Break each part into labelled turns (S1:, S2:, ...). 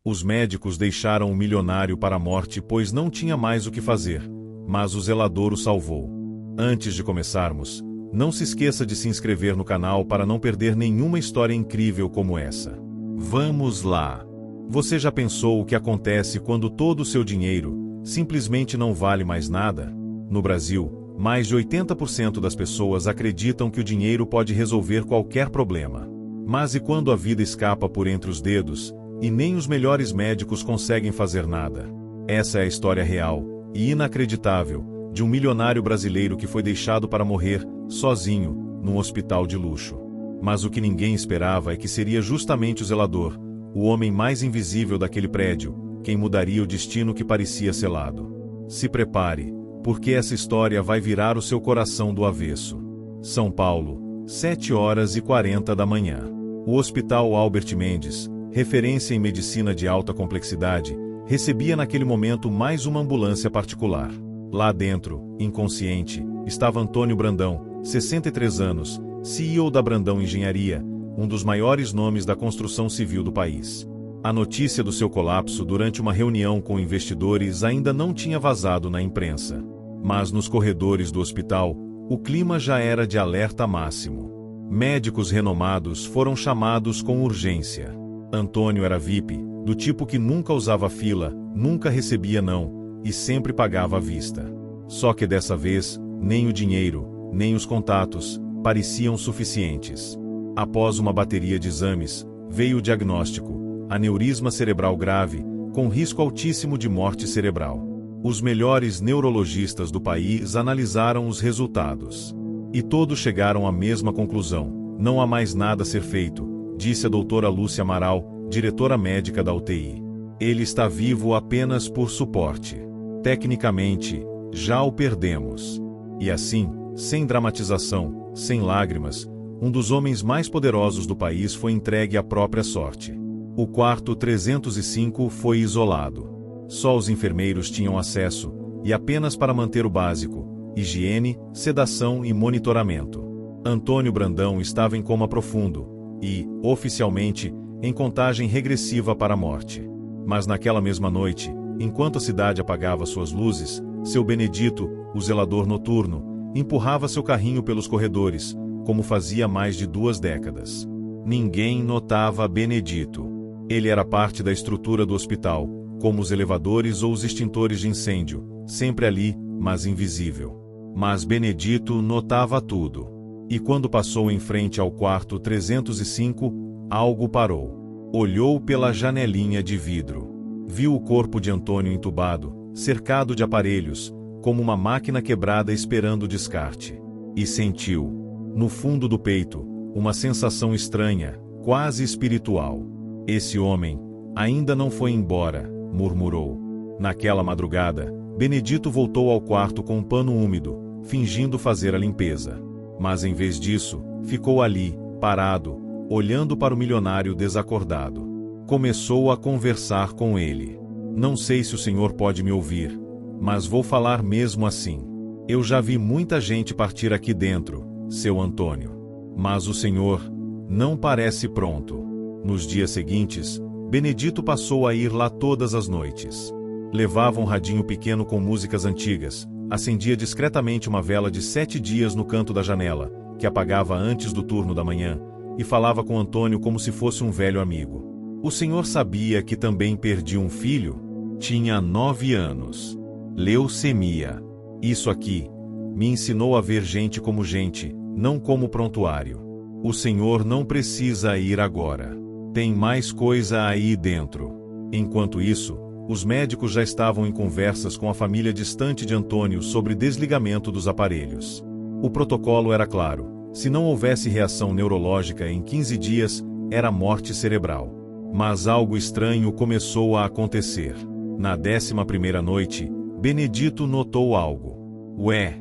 S1: Os médicos deixaram o milionário para a morte pois não tinha mais o que fazer, mas o zelador o salvou. Antes de começarmos, não se esqueça de se inscrever no canal para não perder nenhuma história incrível como essa. Vamos lá! Você já pensou o que acontece quando todo o seu dinheiro simplesmente não vale mais nada? No Brasil, mais de 80% das pessoas acreditam que o dinheiro pode resolver qualquer problema. Mas e quando a vida escapa por entre os dedos, e nem os melhores médicos conseguem fazer nada? Essa é a história real, e inacreditável, de um milionário brasileiro que foi deixado para morrer, sozinho, num hospital de luxo. Mas o que ninguém esperava é que seria justamente o zelador, o homem mais invisível daquele prédio, quem mudaria o destino que parecia selado. Se prepare, porque essa história vai virar o seu coração do avesso. São Paulo, 7h40 da manhã. O Hospital Albert Mendes, referência em medicina de alta complexidade, recebia naquele momento mais uma ambulância particular. Lá dentro, inconsciente, estava Antônio Brandão, 63 anos, CEO da Brandão Engenharia, um dos maiores nomes da construção civil do país. A notícia do seu colapso durante uma reunião com investidores ainda não tinha vazado na imprensa. Mas nos corredores do hospital, o clima já era de alerta máximo. Médicos renomados foram chamados com urgência. Antônio era VIP, do tipo que nunca usava fila, nunca recebia não, e sempre pagava à vista. Só que dessa vez, nem o dinheiro, nem os contatos, pareciam suficientes. Após uma bateria de exames, veio o diagnóstico: aneurisma cerebral grave, com risco altíssimo de morte cerebral. Os melhores neurologistas do país analisaram os resultados. E todos chegaram à mesma conclusão: não há mais nada a ser feito, disse a doutora Lúcia Amaral, diretora médica da UTI. Ele está vivo apenas por suporte. Tecnicamente, já o perdemos. E assim, sem dramatização, sem lágrimas, um dos homens mais poderosos do país foi entregue à própria sorte. O quarto 305 foi isolado. Só os enfermeiros tinham acesso, e apenas para manter o básico: higiene, sedação e monitoramento. Antônio Brandão estava em coma profundo e, oficialmente, em contagem regressiva para a morte. Mas naquela mesma noite, enquanto a cidade apagava suas luzes, seu Benedito, o zelador noturno, empurrava seu carrinho pelos corredores, como fazia há mais de 2 décadas. Ninguém notava Benedito. Ele era parte da estrutura do hospital, como os elevadores ou os extintores de incêndio, sempre ali, mas invisível. Mas Benedito notava tudo. E quando passou em frente ao quarto 305, algo parou. Olhou pela janelinha de vidro. Viu o corpo de Antônio entubado, cercado de aparelhos, como uma máquina quebrada esperando o descarte. E sentiu, no fundo do peito, uma sensação estranha, quase espiritual. Esse homem ainda não foi embora, murmurou. Naquela madrugada, Benedito voltou ao quarto com um pano úmido, fingindo fazer a limpeza. Mas em vez disso, ficou ali, parado, olhando para o milionário desacordado. Começou a conversar com ele. Não sei se o senhor pode me ouvir, mas vou falar mesmo assim. Eu já vi muita gente partir aqui dentro, seu Antônio. Mas o senhor não parece pronto. Nos dias seguintes, Benedito passou a ir lá todas as noites. Levava um radinho pequeno com músicas antigas, acendia discretamente uma vela de 7 dias no canto da janela, que apagava antes do turno da manhã, e falava com Antônio como se fosse um velho amigo. O senhor sabia que também perdi um filho? Tinha 9 anos. Leucemia. Isso aqui me ensinou a ver gente como gente, não como prontuário. O senhor não precisa ir agora. Tem mais coisa aí dentro. Enquanto isso, os médicos já estavam em conversas com a família distante de Antônio sobre desligamento dos aparelhos. O protocolo era claro: se não houvesse reação neurológica em 15 dias, era morte cerebral. Mas algo estranho começou a acontecer. Na 11ª noite, Benedito notou algo. Ué!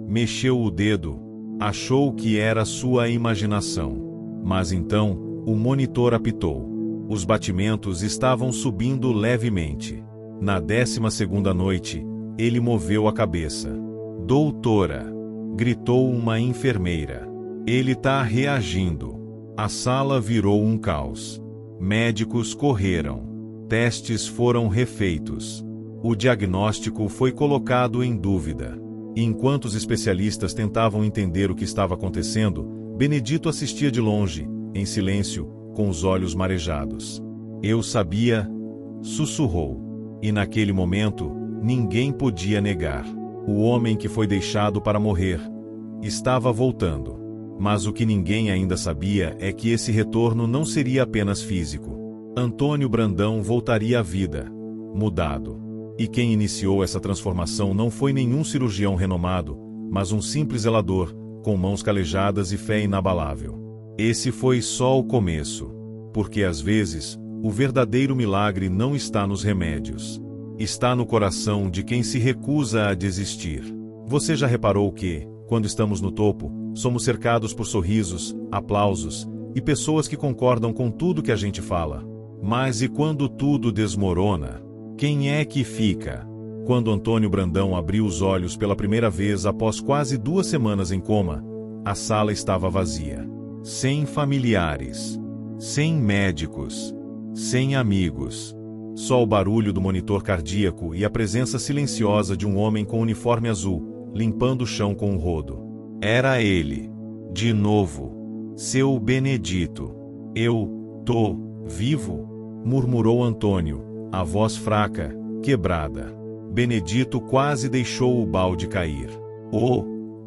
S1: Mexeu o dedo. Achou que era sua imaginação. Mas então, o monitor apitou. Os batimentos estavam subindo levemente. Na 12ª noite, ele moveu a cabeça. Doutora! Gritou uma enfermeira. Ele tá reagindo. A sala virou um caos. Médicos correram. testes foram refeitos. O diagnóstico foi colocado em dúvida. E enquanto os especialistas tentavam entender o que estava acontecendo, Benedito assistia de longe, em silêncio, com os olhos marejados. Eu sabia, sussurrou. E naquele momento, ninguém podia negar. O homem que foi deixado para morrer estava voltando. Mas o que ninguém ainda sabia é que esse retorno não seria apenas físico. Antônio Brandão voltaria à vida, mudado. E quem iniciou essa transformação não foi nenhum cirurgião renomado, mas um simples zelador, com mãos calejadas e fé inabalável. Esse foi só o começo. Porque às vezes, o verdadeiro milagre não está nos remédios. Está no coração de quem se recusa a desistir. Você já reparou que, quando estamos no topo, somos cercados por sorrisos, aplausos e pessoas que concordam com tudo que a gente fala. Mas e quando tudo desmorona? Quem é que fica? Quando Antônio Brandão abriu os olhos pela primeira vez após quase 2 semanas em coma, a sala estava vazia. Sem familiares. Sem médicos. Sem amigos. Só o barulho do monitor cardíaco e a presença silenciosa de um homem com uniforme azul, limpando o chão com um rodo. Era ele. De novo. Seu Benedito. Eu tô vivo? Murmurou Antônio, a voz fraca, quebrada. Benedito quase deixou o balde cair. Oh,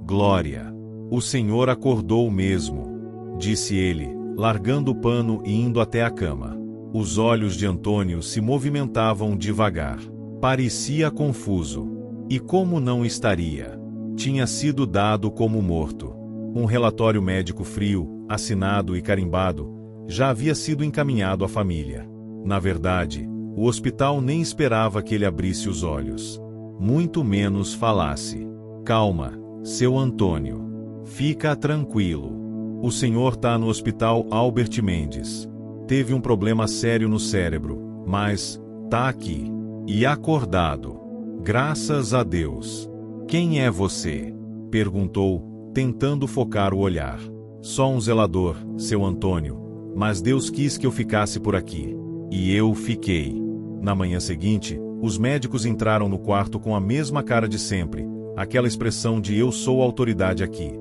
S1: glória! O Senhor acordou mesmo, disse ele, largando o pano e indo até a cama. Os olhos de Antônio se movimentavam devagar. Parecia confuso. E como não estaria? Tinha sido dado como morto. Um relatório médico frio, assinado e carimbado, já havia sido encaminhado à família. Na verdade, o hospital nem esperava que ele abrisse os olhos. Muito menos falasse. Calma, seu Antônio. Fica tranquilo. O senhor tá no hospital Albert Mendes. Teve um problema sério no cérebro, mas tá aqui. E acordado. Graças a Deus. Quem é você? Perguntou, tentando focar o olhar. Só um zelador, seu Antônio. Mas Deus quis que eu ficasse por aqui. E eu fiquei. Na manhã seguinte, os médicos entraram no quarto com a mesma cara de sempre, aquela expressão de eu sou a autoridade aqui.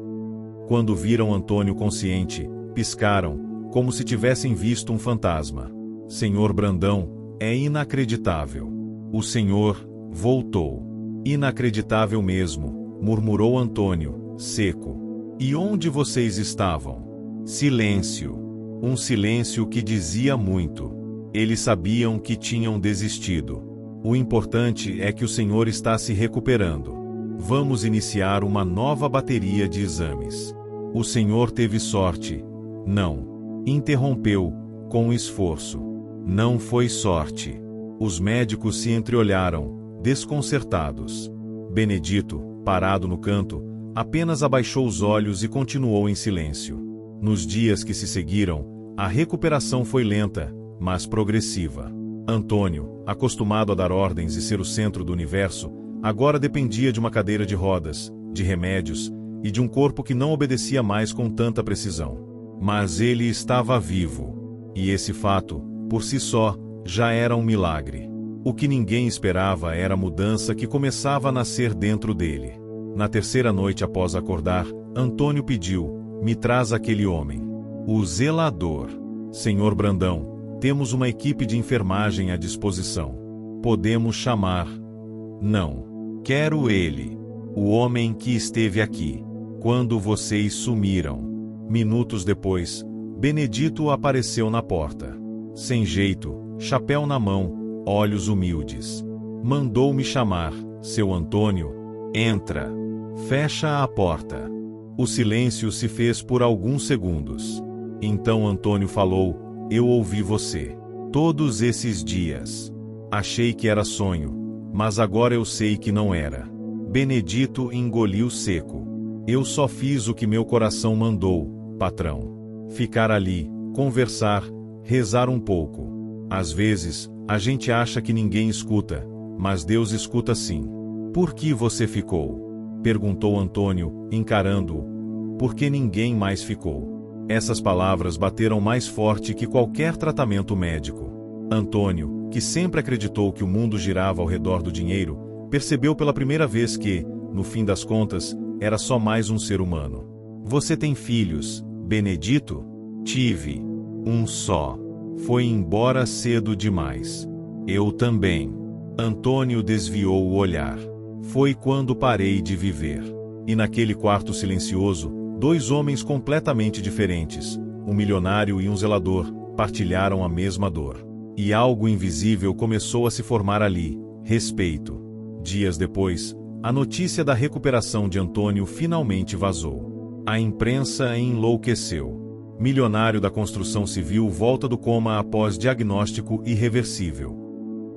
S1: Quando viram Antônio consciente, piscaram, como se tivessem visto um fantasma. Senhor Brandão, é inacreditável. O senhor voltou. Inacreditável mesmo, murmurou Antônio, seco. E onde vocês estavam? Silêncio. Um silêncio que dizia muito. Eles sabiam que tinham desistido. O importante é que o senhor está se recuperando. Vamos iniciar uma nova bateria de exames. O senhor teve sorte. Não. Interrompeu, com esforço. Não foi sorte. Os médicos se entreolharam, desconcertados. Benedito, parado no canto, apenas abaixou os olhos e continuou em silêncio. Nos dias que se seguiram, a recuperação foi lenta, mas progressiva. Antônio, acostumado a dar ordens e ser o centro do universo, agora dependia de uma cadeira de rodas, de remédios e de um corpo que não obedecia mais com tanta precisão. Mas ele estava vivo. E esse fato, por si só, já era um milagre. O que ninguém esperava era a mudança que começava a nascer dentro dele. Na terceira noite após acordar, Antônio pediu, me traz aquele homem. O zelador. Senhor Brandão, temos uma equipe de enfermagem à disposição. Podemos chamar. Não. Quero ele. O homem que esteve aqui. Quando vocês sumiram. Minutos depois, Benedito apareceu na porta. Sem jeito, chapéu na mão, olhos humildes. Mandou-me chamar, seu Antônio. Entra. Fecha a porta. O silêncio se fez por alguns segundos. Então Antônio falou, eu ouvi você. Todos esses dias. Achei que era sonho, mas agora eu sei que não era. Benedito engoliu seco. Eu só fiz o que meu coração mandou, patrão. Ficar ali, conversar, rezar um pouco. Às vezes, a gente acha que ninguém escuta, mas Deus escuta sim. Por que você ficou? Perguntou Antônio, encarando-o. Porque ninguém mais ficou. Essas palavras bateram mais forte que qualquer tratamento médico. Antônio, que sempre acreditou que o mundo girava ao redor do dinheiro, percebeu pela primeira vez que, no fim das contas, era só mais um ser humano. Você tem filhos, Benedito? Tive. Um só. Foi embora cedo demais. Eu também. Antônio desviou o olhar. Foi quando parei de viver. E naquele quarto silencioso, dois homens completamente diferentes, um milionário e um zelador, partilharam a mesma dor. E algo invisível começou a se formar ali: respeito. Dias depois, a notícia da recuperação de Antônio finalmente vazou. A imprensa enlouqueceu. Milionário da construção civil volta do coma após diagnóstico irreversível.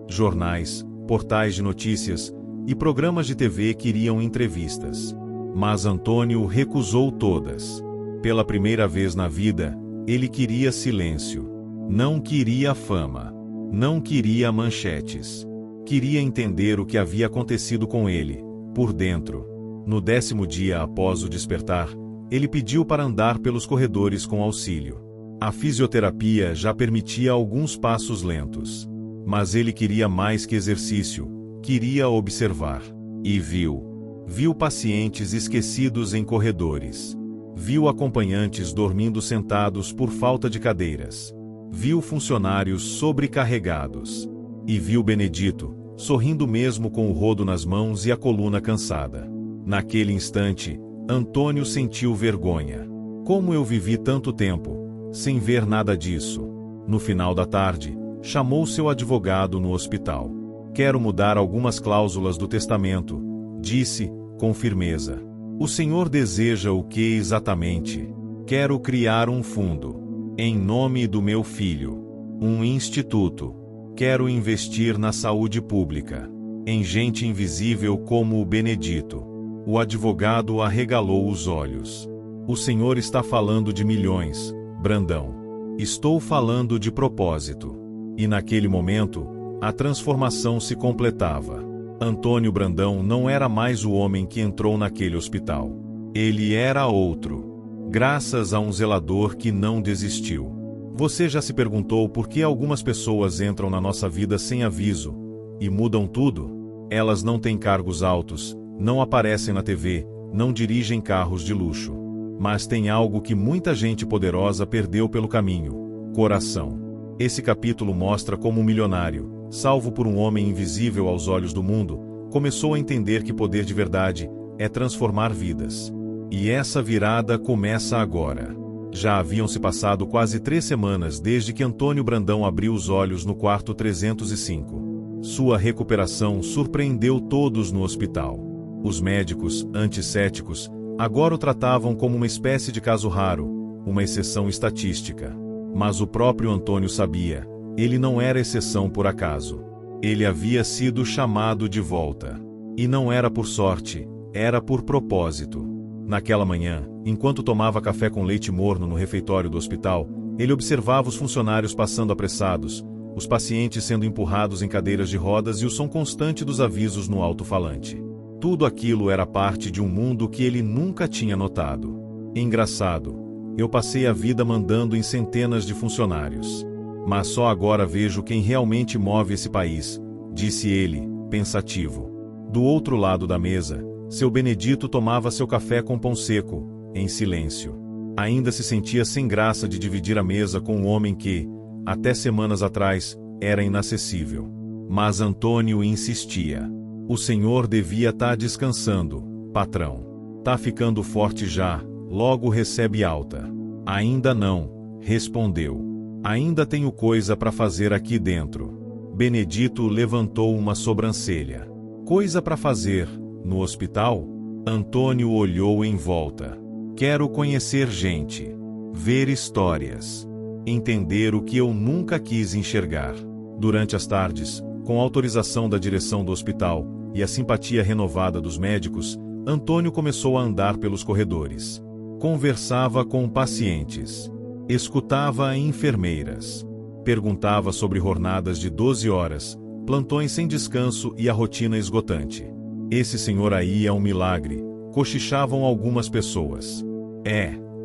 S1: Jornais, portais de notícias e programas de TV queriam entrevistas. Mas Antônio recusou todas. Pela primeira vez na vida, ele queria silêncio. Não queria fama. Não queria manchetes. Queria entender o que havia acontecido com ele, por dentro. No 10º dia após o despertar, ele pediu para andar pelos corredores com auxílio. A fisioterapia já permitia alguns passos lentos. Mas ele queria mais que exercício, queria observar. E viu. Viu pacientes esquecidos em corredores. Viu acompanhantes dormindo sentados por falta de cadeiras. Viu funcionários sobrecarregados. E viu Benedito, sorrindo mesmo com o rodo nas mãos e a coluna cansada. Naquele instante, Antônio sentiu vergonha. Como eu vivi tanto tempo, sem ver nada disso? No final da tarde, chamou seu advogado no hospital. Quero mudar algumas cláusulas do testamento, disse, com firmeza. O senhor deseja o que exatamente? Quero criar um fundo. Em nome do meu filho. Um instituto. Quero investir na saúde pública. Em gente invisível como o Benedito. O advogado arregalou os olhos. O senhor está falando de milhões, Brandão. Estou falando de propósito. E naquele momento, a transformação se completava. Antônio Brandão não era mais o homem que entrou naquele hospital. Ele era outro. Graças a um zelador que não desistiu. Você já se perguntou por que algumas pessoas entram na nossa vida sem aviso e mudam tudo? Elas não têm cargos altos, não aparecem na TV, não dirigem carros de luxo. Mas tem algo que muita gente poderosa perdeu pelo caminho: coração. Esse capítulo mostra como um milionário, salvo por um homem invisível aos olhos do mundo, começou a entender que poder de verdade é transformar vidas. E essa virada começa agora. Já haviam se passado quase 3 semanas desde que Antônio Brandão abriu os olhos no quarto 305. Sua recuperação surpreendeu todos no hospital. Os médicos, anticéticos, agora o tratavam como uma espécie de caso raro, uma exceção estatística. Mas o próprio Antônio sabia, ele não era exceção por acaso. Ele havia sido chamado de volta. E não era por sorte, era por propósito. Naquela manhã, enquanto tomava café com leite morno no refeitório do hospital, ele observava os funcionários passando apressados, os pacientes sendo empurrados em cadeiras de rodas e o som constante dos avisos no alto-falante. Tudo aquilo era parte de um mundo que ele nunca tinha notado. Engraçado, eu passei a vida mandando em centenas de funcionários. Mas só agora vejo quem realmente move esse país, disse ele, pensativo. Do outro lado da mesa, seu Benedito tomava seu café com pão seco, em silêncio. Ainda se sentia sem graça de dividir a mesa com um homem que, até semanas atrás, era inacessível. Mas Antônio insistia. O senhor devia estar descansando, patrão. Tá ficando forte já, logo recebe alta. Ainda não, respondeu. Ainda tenho coisa para fazer aqui dentro. Benedito levantou uma sobrancelha. Coisa para fazer, no hospital? Antônio olhou em volta. Quero conhecer gente. Ver histórias. Entender o que eu nunca quis enxergar. Durante as tardes, com autorização da direção do hospital e a simpatia renovada dos médicos, Antônio começou a andar pelos corredores. Conversava com pacientes. Escutava enfermeiras. Perguntava sobre jornadas de 12 horas, plantões sem descanso e a rotina esgotante. Esse senhor aí é um milagre, cochichavam algumas pessoas.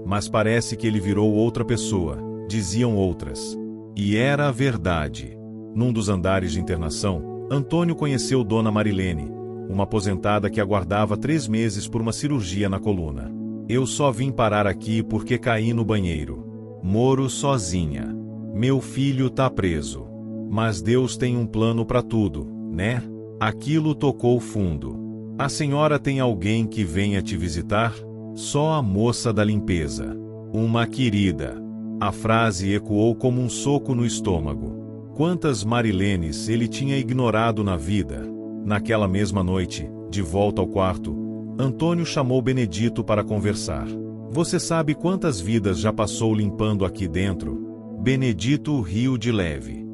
S1: Mas parece que ele virou outra pessoa, diziam outras. E era a verdade. Num dos andares de internação, Antônio conheceu Dona Marilene, uma aposentada que aguardava 3 meses por uma cirurgia na coluna. Eu só vim parar aqui porque caí no banheiro. Moro sozinha. Meu filho tá preso. Mas Deus tem um plano para tudo, né? Aquilo tocou fundo. A senhora tem alguém que venha te visitar? Só a moça da limpeza. Uma querida. A frase ecoou como um soco no estômago. Quantas Marilenes ele tinha ignorado na vida? Naquela mesma noite, de volta ao quarto, Antônio chamou Benedito para conversar. Você sabe quantas vidas já passou limpando aqui dentro? Benedito riu de leve.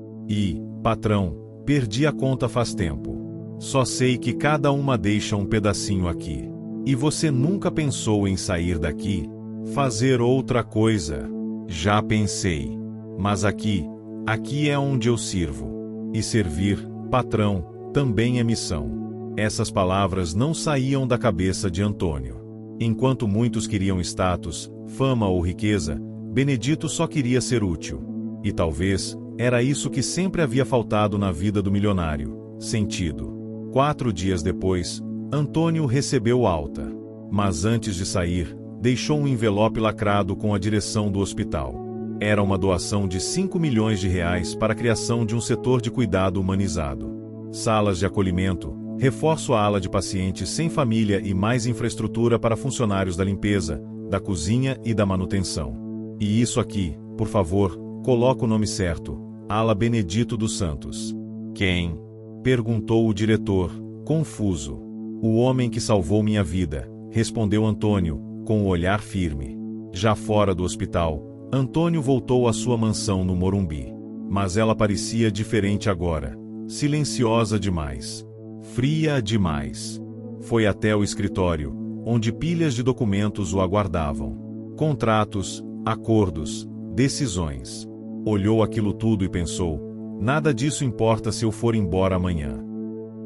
S1: Patrão, perdi a conta faz tempo. Só sei que cada uma deixa um pedacinho aqui. E você nunca pensou em sair daqui? Fazer outra coisa? Já pensei. Mas aqui é onde eu sirvo. E servir, patrão, também é missão. Essas palavras não saíam da cabeça de Antônio. Enquanto muitos queriam status, fama ou riqueza, Benedito só queria ser útil. E talvez, era isso que sempre havia faltado na vida do milionário: sentido. 4 dias depois, Antônio recebeu alta. Mas antes de sair, deixou um envelope lacrado com a direção do hospital. Era uma doação de R$5 milhões para a criação de um setor de cuidado humanizado. Salas de acolhimento, reforço à ala de pacientes sem família e mais infraestrutura para funcionários da limpeza, da cozinha e da manutenção. E isso aqui, por favor, coloca o nome certo: Ala Benedito dos Santos. Quem? Perguntou o diretor, confuso. O homem que salvou minha vida, respondeu Antônio, com o olhar firme. Já fora do hospital, Antônio voltou à sua mansão no Morumbi. Mas ela parecia diferente agora. Silenciosa demais. Fria demais. Foi até o escritório, onde pilhas de documentos o aguardavam. Contratos, acordos, decisões. Olhou aquilo tudo e pensou: nada disso importa se eu for embora amanhã.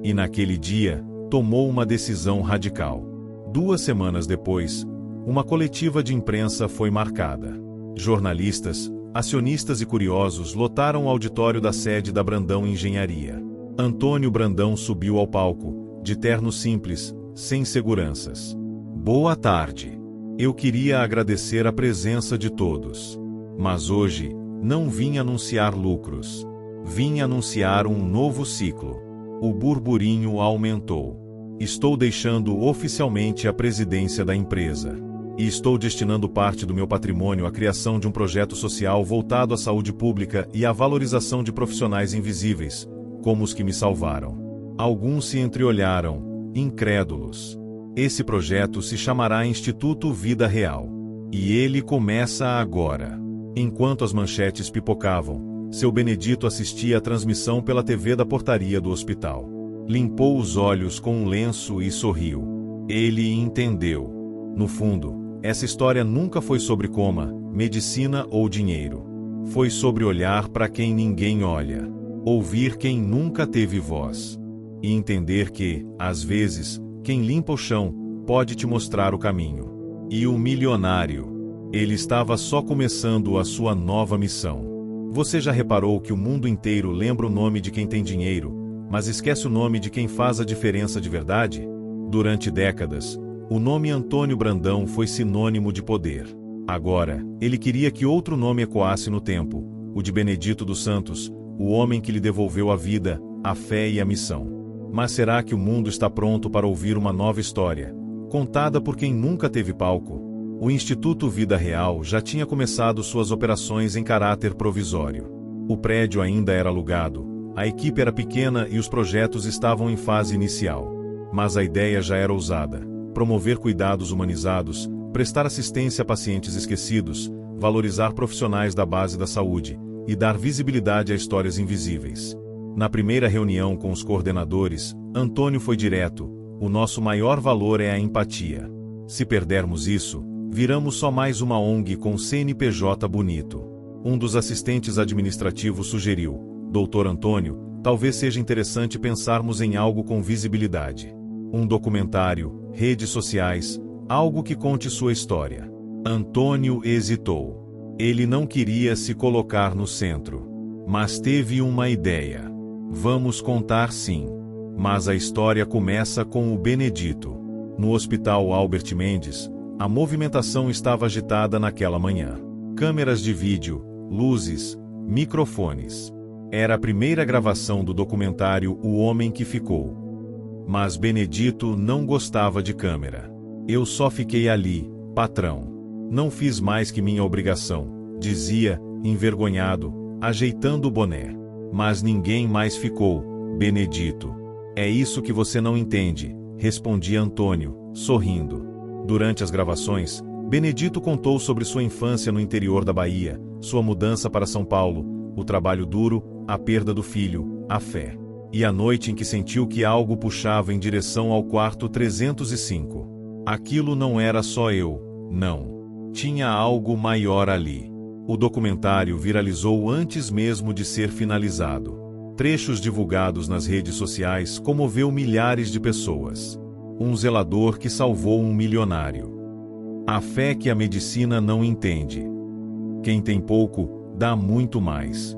S1: E naquele dia, tomou uma decisão radical. 2 semanas depois, uma coletiva de imprensa foi marcada. Jornalistas, acionistas e curiosos lotaram o auditório da sede da Brandão Engenharia. Antônio Brandão subiu ao palco, de terno simples, sem seguranças. Boa tarde. Eu queria agradecer a presença de todos. Mas hoje, não vim anunciar lucros. Vim anunciar um novo ciclo. O burburinho aumentou. Estou deixando oficialmente a presidência da empresa. E estou destinando parte do meu patrimônio à criação de um projeto social voltado à saúde pública e à valorização de profissionais invisíveis, como os que me salvaram. Alguns se entreolharam, incrédulos. Esse projeto se chamará Instituto Vida Real. E ele começa agora. Enquanto as manchetes pipocavam, seu Benedito assistia à transmissão pela TV da portaria do hospital. Limpou os olhos com um lenço e sorriu. Ele entendeu. No fundo, essa história nunca foi sobre coma, medicina ou dinheiro. Foi sobre olhar para quem ninguém olha, ouvir quem nunca teve voz, e entender que, às vezes, quem limpa o chão pode te mostrar o caminho. E o milionário, ele estava só começando a sua nova missão. Você já reparou que o mundo inteiro lembra o nome de quem tem dinheiro, mas esquece o nome de quem faz a diferença de verdade? Durante décadas, o nome Antônio Brandão foi sinônimo de poder. Agora, ele queria que outro nome ecoasse no tempo: o de Benedito dos Santos, o homem que lhe devolveu a vida, a fé e a missão. Mas será que o mundo está pronto para ouvir uma nova história, contada por quem nunca teve palco? O Instituto Vida Real já tinha começado suas operações em caráter provisório. O prédio ainda era alugado, a equipe era pequena e os projetos estavam em fase inicial. Mas a ideia já era ousada: promover cuidados humanizados, prestar assistência a pacientes esquecidos, valorizar profissionais da base da saúde e dar visibilidade a histórias invisíveis. Na primeira reunião com os coordenadores, Antônio foi direto: o nosso maior valor é a empatia. Se perdermos isso, viramos só mais uma ONG com CNPJ bonito. Um dos assistentes administrativos sugeriu: Doutor Antônio, talvez seja interessante pensarmos em algo com visibilidade. Um documentário, redes sociais, algo que conte sua história. Antônio hesitou. Ele não queria se colocar no centro. Mas teve uma ideia. Vamos contar sim. Mas a história começa com o Benedito. No Hospital Albert Mendes, a movimentação estava agitada naquela manhã. Câmeras de vídeo, luzes, microfones. Era a primeira gravação do documentário O Homem que Ficou. Mas Benedito não gostava de câmera. Eu só fiquei ali, patrão. Não fiz mais que minha obrigação, dizia, envergonhado, ajeitando o boné. Mas ninguém mais ficou, Benedito. É isso que você não entende, respondia Antônio, sorrindo. Durante as gravações, Benedito contou sobre sua infância no interior da Bahia, sua mudança para São Paulo, o trabalho duro, a perda do filho, a fé. E a noite em que sentiu que algo puxava em direção ao quarto 305. Aquilo não era só eu, não. Tinha algo maior ali. O documentário viralizou antes mesmo de ser finalizado. Trechos divulgados nas redes sociais comoveu milhares de pessoas. Um zelador que salvou um milionário. A fé que a medicina não entende. Quem tem pouco, dá muito mais.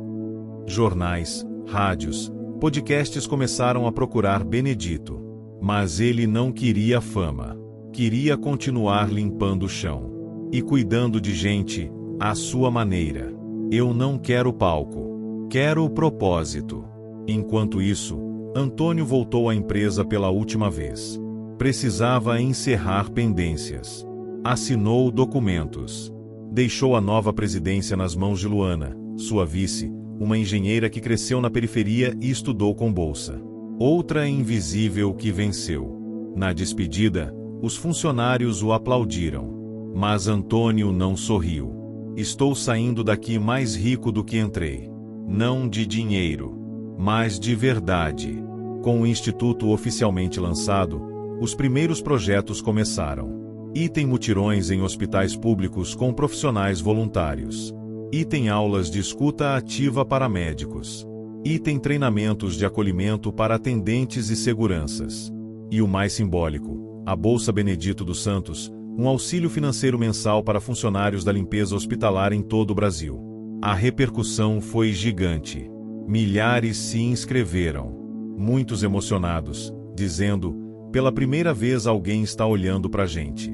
S1: Jornais, rádios, podcasts começaram a procurar Benedito. Mas ele não queria fama. Queria continuar limpando o chão. E cuidando de gente, à sua maneira. Eu não quero palco. Quero o propósito. Enquanto isso, Antônio voltou à empresa pela última vez. Precisava encerrar pendências. Assinou documentos. Deixou a nova presidência nas mãos de Luana, sua vice, uma engenheira que cresceu na periferia e estudou com bolsa. Outra invisível que venceu. Na despedida, os funcionários o aplaudiram. Mas Antônio não sorriu. Estou saindo daqui mais rico do que entrei. Não de dinheiro, mas de verdade. Com o Instituto oficialmente lançado, os primeiros projetos começaram. Item mutirões em hospitais públicos com profissionais voluntários. Item aulas de escuta ativa para médicos. Item treinamentos de acolhimento para atendentes e seguranças. E o mais simbólico, a Bolsa Benedito dos Santos, um auxílio financeiro mensal para funcionários da limpeza hospitalar em todo o Brasil. A repercussão foi gigante. Milhares se inscreveram. Muitos emocionados, dizendo, pela primeira vez alguém está olhando pra gente.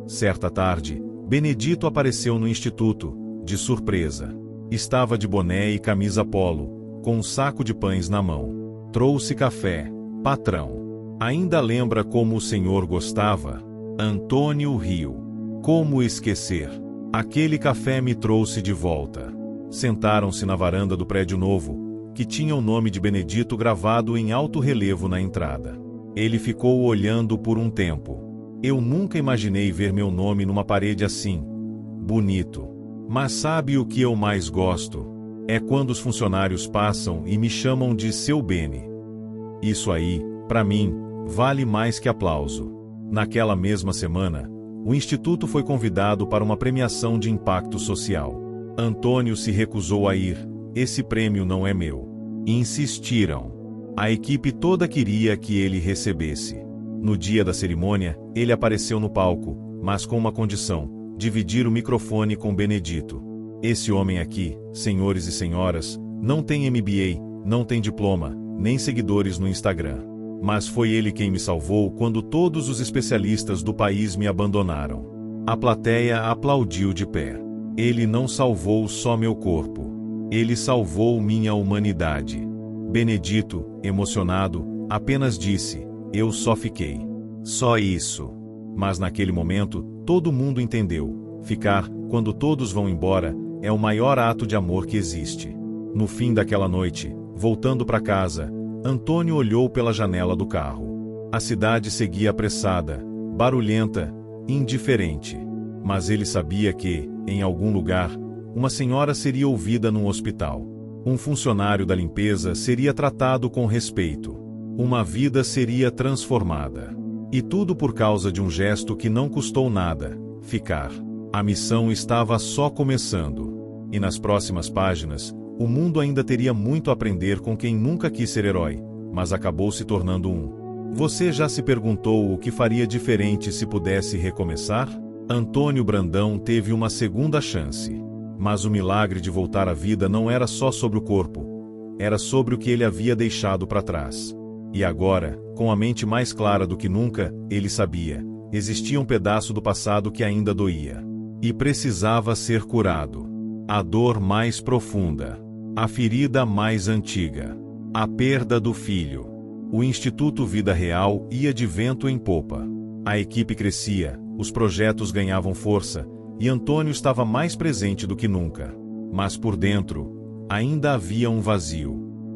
S1: Certa tarde, Benedito apareceu no instituto, de surpresa. Estava de boné e camisa polo, com um saco de pães na mão. Trouxe café, patrão. Ainda lembra como o senhor gostava? Antônio riu. Como esquecer? Aquele café me trouxe de volta. Sentaram-se na varanda do prédio novo, que tinha o nome de Benedito gravado em alto relevo na entrada. Ele ficou olhando por um tempo. Eu nunca imaginei ver meu nome numa parede assim. Bonito. Mas sabe o que eu mais gosto? É quando os funcionários passam e me chamam de seu Bene. Isso aí, pra mim, vale mais que aplauso. Naquela mesma semana, o Instituto foi convidado para uma premiação de impacto social. Antônio se recusou a ir. Esse prêmio não é meu. Insistiram. A equipe toda queria que ele recebesse. No dia da cerimônia, ele apareceu no palco, mas com uma condição: dividir o microfone com Benedito. Esse homem aqui, senhores e senhoras, não tem MBA, não tem diploma, nem seguidores no Instagram. Mas foi ele quem me salvou quando todos os especialistas do país me abandonaram. A plateia aplaudiu de pé. Ele não salvou só meu corpo. Ele salvou minha humanidade. Benedito, emocionado, apenas disse: eu só fiquei. Só isso. Mas naquele momento, todo mundo entendeu. Ficar, quando todos vão embora, é o maior ato de amor que existe. No fim daquela noite, voltando para casa, Antônio olhou pela janela do carro. A cidade seguia apressada, barulhenta, indiferente. Mas ele sabia que, em algum lugar, uma senhora seria ouvida num hospital. Um funcionário da limpeza seria tratado com respeito. Uma vida seria transformada. E tudo por causa de um gesto que não custou nada: ficar. A missão estava só começando. E nas próximas páginas, o mundo ainda teria muito a aprender com quem nunca quis ser herói, mas acabou se tornando um. Você já se perguntou o que faria diferente se pudesse recomeçar? Antônio Brandão teve uma segunda chance. Mas o milagre de voltar à vida não era só sobre o corpo, era sobre o que ele havia deixado para trás. E agora, com a mente mais clara do que nunca, ele sabia: existia um pedaço do passado que ainda doía. E precisava ser curado. A dor mais profunda. A ferida mais antiga. A perda do filho. O Instituto Vida Real ia de vento em popa. A equipe crescia, os projetos ganhavam força, e Antônio estava mais presente do que nunca. Mas por dentro, ainda havia um vazio.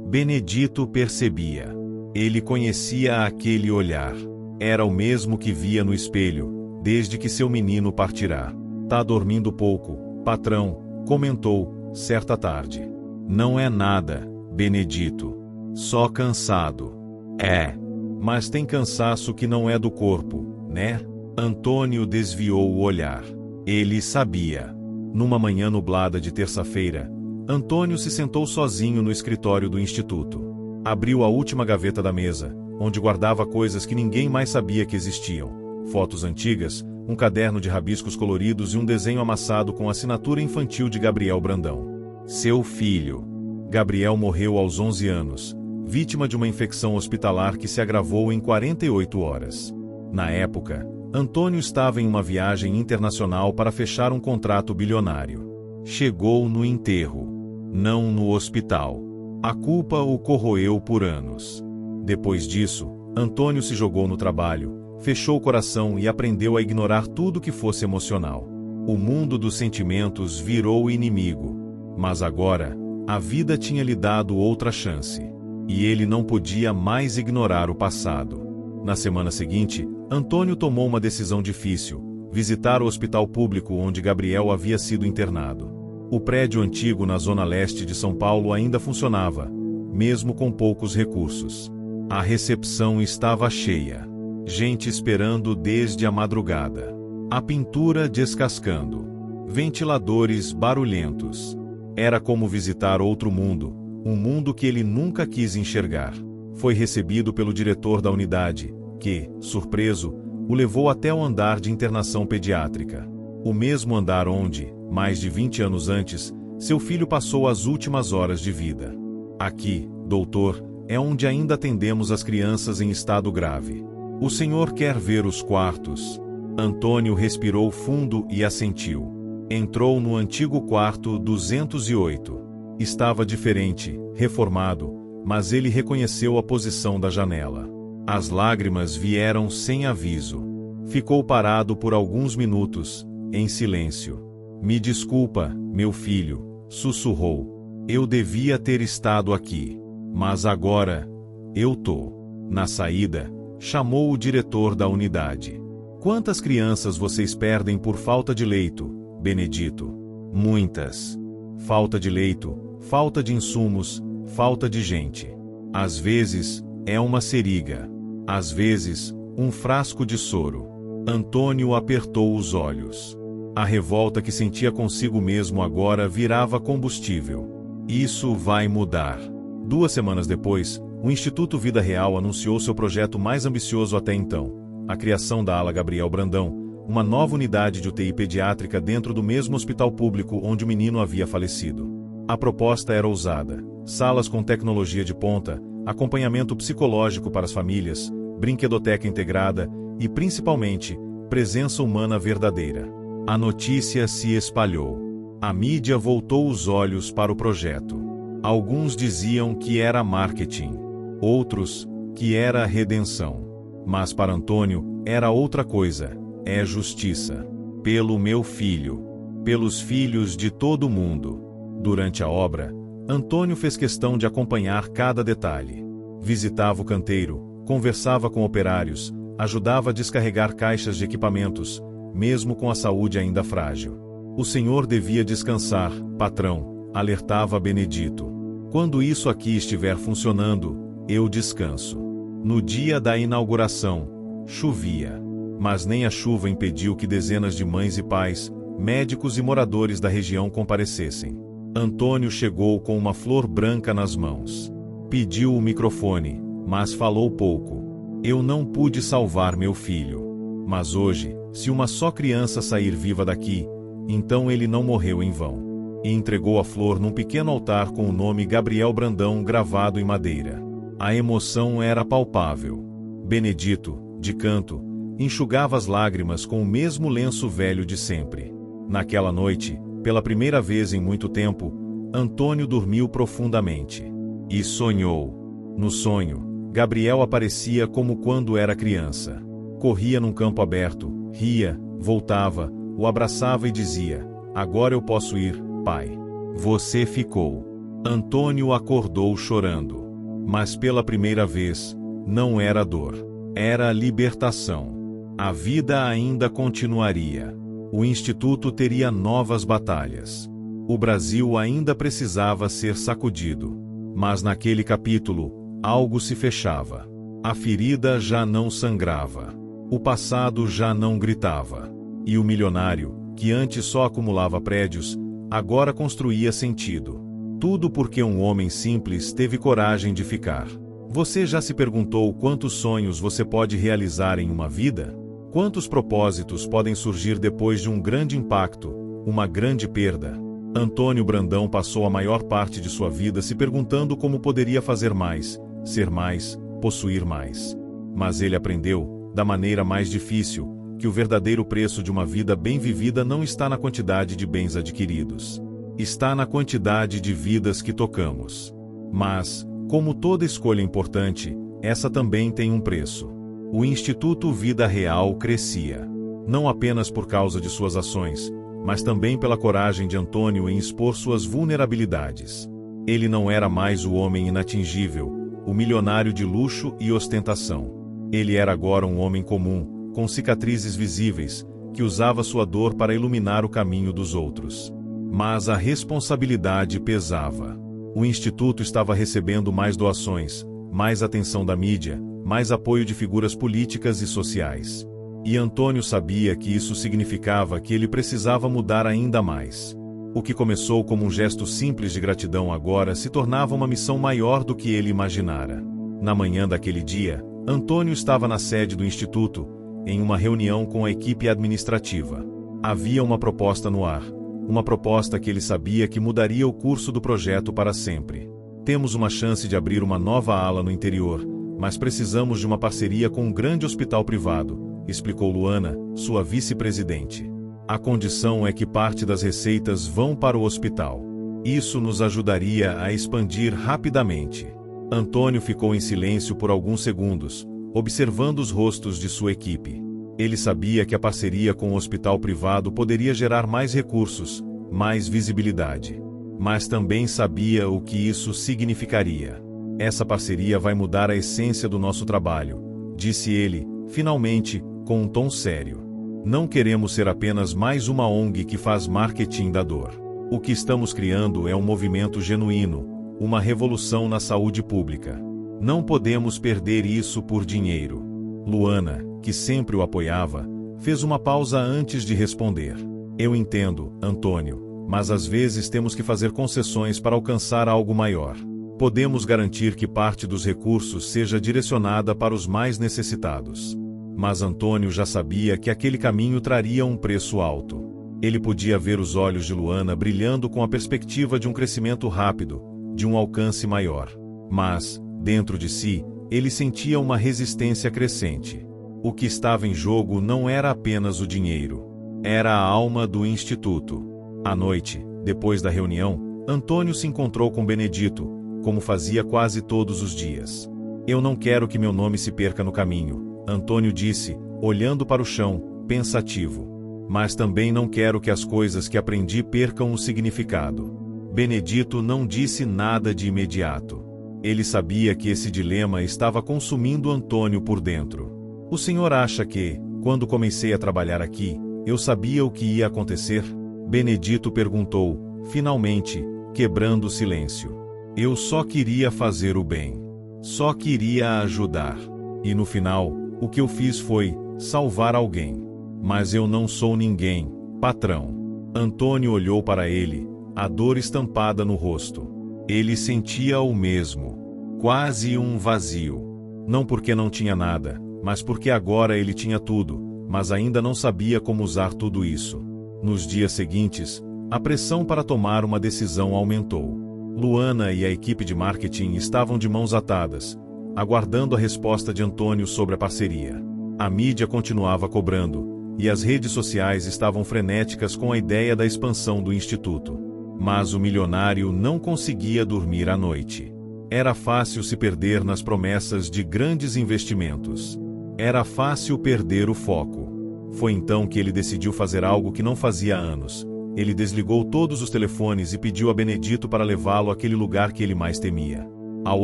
S1: Benedito percebia. Ele conhecia aquele olhar. Era o mesmo que via no espelho, desde que seu menino partirá. Tá dormindo pouco, patrão, comentou, certa tarde. Não é nada, Benedito. Só cansado. É. Mas tem cansaço que não é do corpo, né? Antônio desviou o olhar. Ele sabia. Numa manhã nublada de terça-feira, Antônio se sentou sozinho no escritório do instituto. Abriu a última gaveta da mesa, onde guardava coisas que ninguém mais sabia que existiam. Fotos antigas, um caderno de rabiscos coloridos e um desenho amassado com assinatura infantil de Gabriel Brandão. Seu filho. Gabriel morreu aos 11 anos, vítima de uma infecção hospitalar que se agravou em 48 horas. Na época, Antônio estava em uma viagem internacional para fechar um contrato bilionário. Chegou no enterro, não no hospital. A culpa o corroeu por anos. Depois disso, Antônio se jogou no trabalho, fechou o coração e aprendeu a ignorar tudo que fosse emocional. O mundo dos sentimentos virou inimigo. Mas agora, a vida tinha lhe dado outra chance. E ele não podia mais ignorar o passado. Na semana seguinte, Antônio tomou uma decisão difícil: visitar o hospital público onde Gabriel havia sido internado. O prédio antigo na zona leste de São Paulo ainda funcionava, mesmo com poucos recursos. A recepção estava cheia. Gente esperando desde a madrugada. A pintura descascando. Ventiladores barulhentos. Era como visitar outro mundo, um mundo que ele nunca quis enxergar. Foi recebido pelo diretor da unidade, que, surpreso, o levou até o andar de internação pediátrica. O mesmo andar onde, mais de 20 anos antes, seu filho passou as últimas horas de vida. Aqui, doutor, é onde ainda atendemos as crianças em estado grave. O senhor quer ver os quartos? Antônio respirou fundo e assentiu. Entrou no antigo quarto 208. Estava diferente, reformado, mas ele reconheceu a posição da janela. As lágrimas vieram sem aviso. Ficou parado por alguns minutos, em silêncio. Me desculpa, meu filho, sussurrou. Eu devia ter estado aqui. Mas agora, eu tô. Na saída, chamou o diretor da unidade. Quantas crianças vocês perdem por falta de leito, Benedito? Muitas. Falta de leito, falta de insumos, falta de gente. Às vezes, é uma seringa. Às vezes, um frasco de soro. Antônio apertou os olhos. A revolta que sentia consigo mesmo agora virava combustível. Isso vai mudar. 2 semanas depois, o Instituto Vida Real anunciou seu projeto mais ambicioso até então: a criação da ala Gabriel Brandão, uma nova unidade de UTI pediátrica dentro do mesmo hospital público onde o menino havia falecido. A proposta era ousada: salas com tecnologia de ponta, acompanhamento psicológico para as famílias, brinquedoteca integrada e, principalmente, presença humana verdadeira. A notícia se espalhou. A mídia voltou os olhos para o projeto. Alguns diziam que era marketing, outros que era redenção. Mas para Antônio, era outra coisa: é justiça. Pelo meu filho, pelos filhos de todo mundo. Durante a obra, Antônio fez questão de acompanhar cada detalhe. Visitava o canteiro, conversava com operários, ajudava a descarregar caixas de equipamentos, mesmo com a saúde ainda frágil. O senhor devia descansar, patrão, alertava Benedito. Quando isso aqui estiver funcionando, eu descanso. No dia da inauguração, chovia. Mas nem a chuva impediu que dezenas de mães e pais, médicos e moradores da região comparecessem. Antônio chegou com uma flor branca nas mãos. Pediu o microfone, mas falou pouco. Eu não pude salvar meu filho. Mas hoje, se uma só criança sair viva daqui, então ele não morreu em vão. e entregou a flor num pequeno altar com o nome Gabriel Brandão gravado em madeira. A emoção era palpável. Benedito, de canto, enxugava as lágrimas com o mesmo lenço velho de sempre. Naquela noite, pela primeira vez em muito tempo, Antônio dormiu profundamente. E sonhou. No sonho, Gabriel aparecia como quando era criança. Corria num campo aberto, ria, voltava, o abraçava e dizia: "Agora eu posso ir, pai." Você ficou. Antônio acordou chorando. Mas pela primeira vez, não era dor. Era libertação. A vida ainda continuaria. O Instituto teria novas batalhas. O Brasil ainda precisava ser sacudido. Mas naquele capítulo, algo se fechava. A ferida já não sangrava. O passado já não gritava. E o milionário, que antes só acumulava prédios, agora construía sentido. Tudo porque um homem simples teve coragem de ficar. Você já se perguntou quantos sonhos você pode realizar em uma vida? Quantos propósitos podem surgir depois de um grande impacto, uma grande perda? Antônio Brandão passou a maior parte de sua vida se perguntando como poderia fazer mais, ser mais, possuir mais. Mas ele aprendeu, da maneira mais difícil, que o verdadeiro preço de uma vida bem vivida não está na quantidade de bens adquiridos. Está na quantidade de vidas que tocamos. Mas, como toda escolha importante, essa também tem um preço. O Instituto Vida Real crescia. Não apenas por causa de suas ações, mas também pela coragem de Antônio em expor suas vulnerabilidades. Ele não era mais o homem inatingível, o milionário de luxo e ostentação. Ele era agora um homem comum, com cicatrizes visíveis, que usava sua dor para iluminar o caminho dos outros. Mas a responsabilidade pesava. O Instituto estava recebendo mais doações, mais atenção da mídia, mais apoio de figuras políticas e sociais. E Antônio sabia que isso significava que ele precisava mudar ainda mais. O que começou como um gesto simples de gratidão agora se tornava uma missão maior do que ele imaginara. Na manhã daquele dia, Antônio estava na sede do Instituto, em uma reunião com a equipe administrativa. Havia uma proposta no ar, uma proposta que ele sabia que mudaria o curso do projeto para sempre. Temos uma chance de abrir uma nova ala no interior, mas precisamos de uma parceria com um grande hospital privado, explicou Luana, sua vice-presidente. A condição é que parte das receitas vão para o hospital. Isso nos ajudaria a expandir rapidamente. Antônio ficou em silêncio por alguns segundos, observando os rostos de sua equipe. Ele sabia que a parceria com o hospital privado poderia gerar mais recursos, mais visibilidade. Mas também sabia o que isso significaria. Essa parceria vai mudar a essência do nosso trabalho, disse ele, finalmente, com um tom sério. Não queremos ser apenas mais uma ONG que faz marketing da dor. O que estamos criando é um movimento genuíno, uma revolução na saúde pública. Não podemos perder isso por dinheiro. Luana, que sempre o apoiava, fez uma pausa antes de responder. Eu entendo, Antônio, mas às vezes temos que fazer concessões para alcançar algo maior. Podemos garantir que parte dos recursos seja direcionada para os mais necessitados. Mas Antônio já sabia que aquele caminho traria um preço alto. Ele podia ver os olhos de Luana brilhando com a perspectiva de um crescimento rápido, de um alcance maior. Mas, dentro de si, ele sentia uma resistência crescente. O que estava em jogo não era apenas o dinheiro. Era a alma do Instituto. À noite, depois da reunião, Antônio se encontrou com Benedito, como fazia quase todos os dias. Eu não quero que meu nome se perca no caminho, Antônio disse, olhando para o chão, pensativo. Mas também não quero que as coisas que aprendi percam o significado. Benedito não disse nada de imediato. Ele sabia que esse dilema estava consumindo Antônio por dentro. O senhor acha que, quando comecei a trabalhar aqui, eu sabia o que ia acontecer? Benedito perguntou, finalmente, quebrando o silêncio. Eu só queria fazer o bem. Só queria ajudar. E no final, o que eu fiz foi salvar alguém. Mas eu não sou ninguém, patrão. Antônio olhou para ele, a dor estampada no rosto. Ele sentia o mesmo. Quase um vazio. Não porque não tinha nada, mas porque agora ele tinha tudo, mas ainda não sabia como usar tudo isso. Nos dias seguintes, A pressão para tomar uma decisão aumentou. Luana e a equipe de marketing estavam de mãos atadas, aguardando a resposta de Antônio sobre a parceria. A mídia continuava cobrando, e as redes sociais estavam frenéticas com a ideia da expansão do instituto. Mas o milionário não conseguia dormir à noite. Era fácil se perder nas promessas de grandes investimentos. Era fácil perder o foco. Foi então que ele decidiu fazer algo que não fazia há anos. Ele desligou todos os telefones e pediu a Benedito para levá-lo àquele lugar que ele mais temia. Ao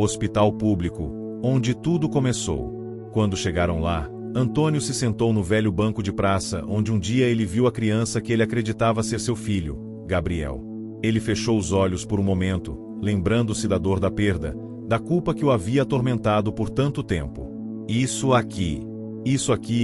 S1: hospital público, onde tudo começou. Quando chegaram lá, Antônio se sentou no velho banco de praça onde um dia ele viu a criança que ele acreditava ser seu filho, Gabriel. Ele fechou os olhos por um momento, lembrando-se da dor da perda, da culpa que o havia atormentado por tanto tempo. Isso aqui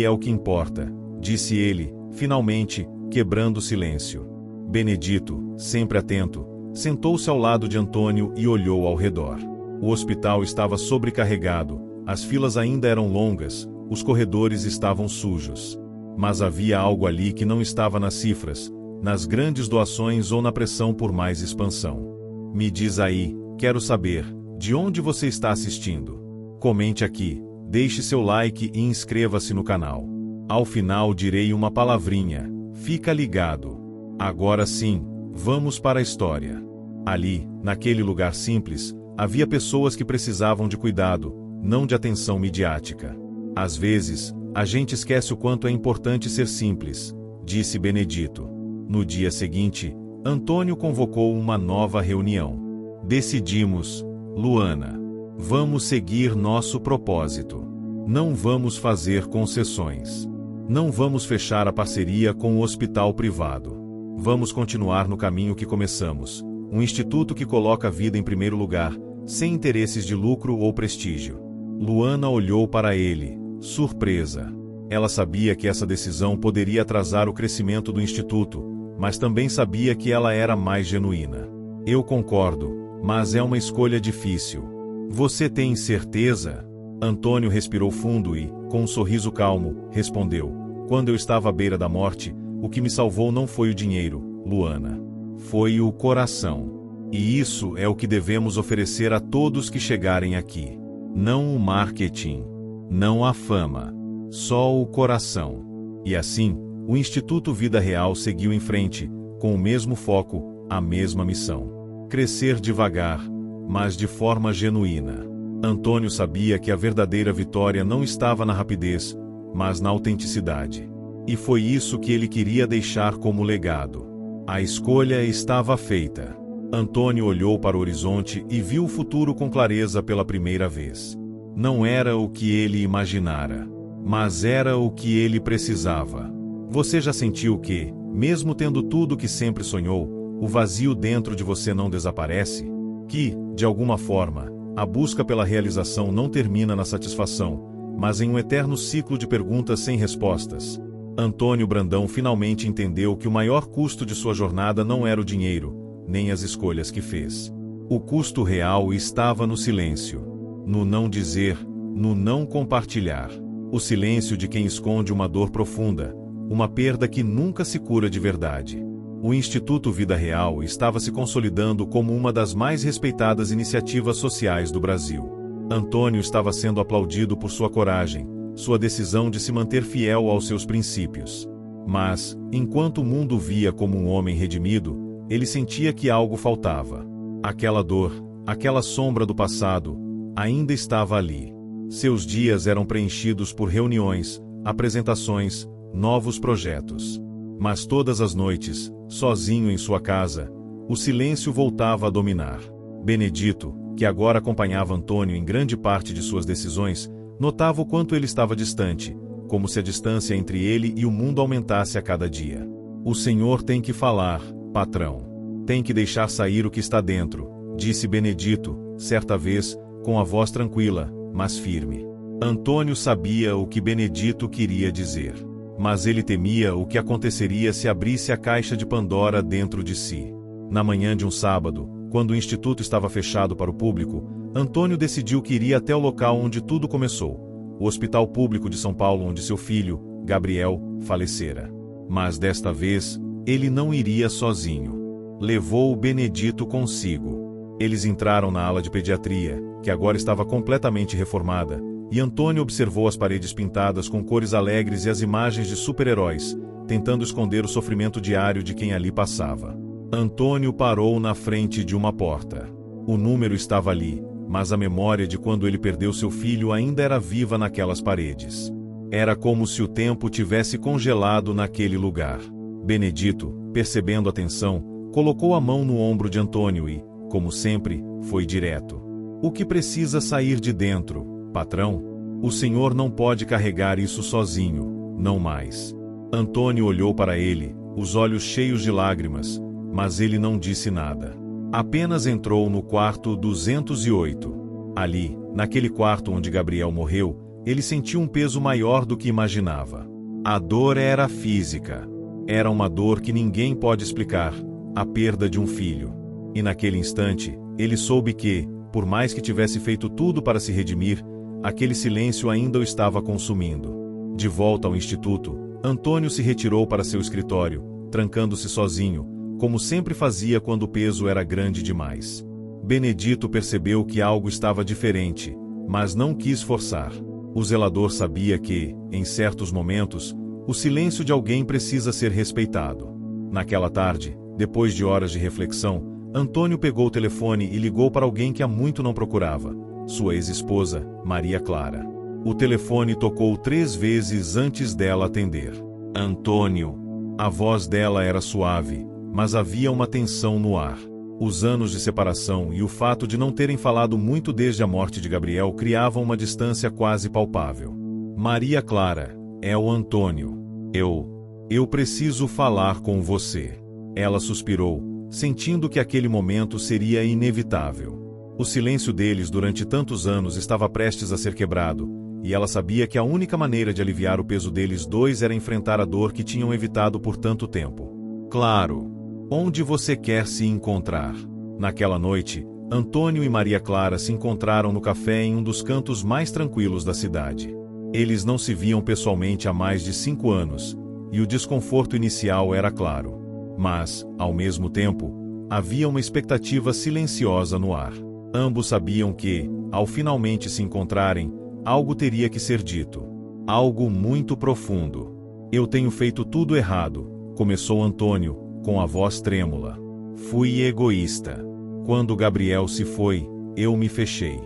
S1: é o que importa, disse ele, finalmente, quebrando o silêncio. Benedito, sempre atento, sentou-se ao lado de Antônio e olhou ao redor. O hospital estava sobrecarregado, as filas ainda eram longas, os corredores estavam sujos. Mas havia algo ali que não estava nas cifras, nas grandes doações ou na pressão por mais expansão. Me diz aí, quero saber, de onde você está assistindo? Comente aqui, deixe seu like e inscreva-se no canal. Ao final direi uma palavrinha, fica ligado. Agora sim, vamos para a história. Ali, naquele lugar simples, havia pessoas que precisavam de cuidado, não de atenção midiática. Às vezes, a gente esquece o quanto é importante ser simples, disse Benedito. No dia seguinte, Antônio convocou uma nova reunião. Decidimos, Luana, vamos seguir nosso propósito. Não vamos fazer concessões. Não vamos fechar a parceria com o hospital privado. Vamos continuar no caminho que começamos, um instituto que coloca a vida em primeiro lugar, sem interesses de lucro ou prestígio. Luana olhou para ele, surpresa. Ela sabia que essa decisão poderia atrasar o crescimento do instituto, mas também sabia que ela era mais genuína. Eu concordo, mas é uma escolha difícil. Você tem certeza? Antônio respirou fundo e, com um sorriso calmo, respondeu: quando eu estava à beira da morte, o que me salvou não foi o dinheiro, Luana. Foi o coração. E isso é o que devemos oferecer a todos que chegarem aqui. Não o marketing, não a fama, só o coração. E assim, o Instituto Vida Real seguiu em frente, com o mesmo foco, a mesma missão. Crescer devagar, mas de forma genuína. Antônio sabia que a verdadeira vitória não estava na rapidez, mas na autenticidade. E foi isso que ele queria deixar como legado. A escolha estava feita. Antônio olhou para o horizonte e viu o futuro com clareza pela primeira vez. Não era o que ele imaginara, mas era o que ele precisava. Você já sentiu que, mesmo tendo tudo o que sempre sonhou, o vazio dentro de você não desaparece? Que, de alguma forma, a busca pela realização não termina na satisfação, mas em um eterno ciclo de perguntas sem respostas? Antônio Brandão finalmente entendeu que o maior custo de sua jornada não era o dinheiro, nem as escolhas que fez. O custo real estava no silêncio, no não dizer, no não compartilhar. O silêncio de quem esconde uma dor profunda, uma perda que nunca se cura de verdade. O Instituto Vida Real estava se consolidando como uma das mais respeitadas iniciativas sociais do Brasil. Antônio estava sendo aplaudido por sua coragem, sua decisão de se manter fiel aos seus princípios. Mas, enquanto o mundo via como um homem redimido, ele sentia que algo faltava. Aquela dor, aquela sombra do passado, ainda estava ali. Seus dias eram preenchidos por reuniões, apresentações, novos projetos. Mas todas as noites, sozinho em sua casa, o silêncio voltava a dominar. Benedito, que agora acompanhava Antônio em grande parte de suas decisões, notava o quanto ele estava distante, como se a distância entre ele e o mundo aumentasse a cada dia. O Senhor tem que falar, patrão. Tem que deixar sair o que está dentro, disse Benedito, certa vez, com a voz tranquila, mas firme. Antônio sabia o que Benedito queria dizer. Mas ele temia o que aconteceria se abrisse a caixa de Pandora dentro de si. Na manhã de um sábado, quando o instituto estava fechado para o público, Antônio decidiu que iria até o local onde tudo começou, o Hospital Público de São Paulo, onde seu filho, Gabriel, falecera. Mas desta vez, ele não iria sozinho. Levou Benedito consigo. Eles entraram na ala de pediatria, que agora estava completamente reformada, e Antônio observou as paredes pintadas com cores alegres e as imagens de super-heróis, tentando esconder o sofrimento diário de quem ali passava. Antônio parou na frente de uma porta. O número estava ali, mas a memória de quando ele perdeu seu filho ainda era viva naquelas paredes. Era como se o tempo tivesse congelado naquele lugar. Benedito, percebendo a tensão, colocou a mão no ombro de Antônio e, como sempre, foi direto. O que precisa sair de dentro, patrão? O senhor não pode carregar isso sozinho, não mais. Antônio olhou para ele, os olhos cheios de lágrimas, mas ele não disse nada. Apenas entrou no quarto 208. Ali, naquele quarto onde Gabriel morreu, ele sentiu um peso maior do que imaginava. A dor era física. Era uma dor que ninguém pode explicar, a perda de um filho. E naquele instante, ele soube que, por mais que tivesse feito tudo para se redimir, aquele silêncio ainda o estava consumindo. De volta ao instituto, Antônio se retirou para seu escritório, trancando-se sozinho, como sempre fazia quando o peso era grande demais. Benedito percebeu que algo estava diferente, mas não quis forçar. O zelador sabia que, em certos momentos, o silêncio de alguém precisa ser respeitado. Naquela tarde, depois de horas de reflexão, Antônio pegou o telefone e ligou para alguém que há muito não procurava, sua ex-esposa, Maria Clara. O telefone tocou 3 vezes antes dela atender. Antônio. A voz dela era suave, mas havia uma tensão no ar. Os anos de separação e o fato de não terem falado muito desde a morte de Gabriel criavam uma distância quase palpável. Maria Clara, é o Antônio. Eu preciso falar com você. Ela suspirou, sentindo que aquele momento seria inevitável. O silêncio deles durante tantos anos estava prestes a ser quebrado, e ela sabia que a única maneira de aliviar o peso deles dois era enfrentar a dor que tinham evitado por tanto tempo. Claro. Onde você quer se encontrar? Naquela noite, Antônio e Maria Clara se encontraram no café em um dos cantos mais tranquilos da cidade. Eles não se viam pessoalmente há mais de 5 anos, e o desconforto inicial era claro. Mas, ao mesmo tempo, havia uma expectativa silenciosa no ar. Ambos sabiam que, ao finalmente se encontrarem, algo teria que ser dito. Algo muito profundo. Eu tenho feito tudo errado, começou Antônio, com a voz trêmula. Fui egoísta. Quando Gabriel se foi, eu me fechei.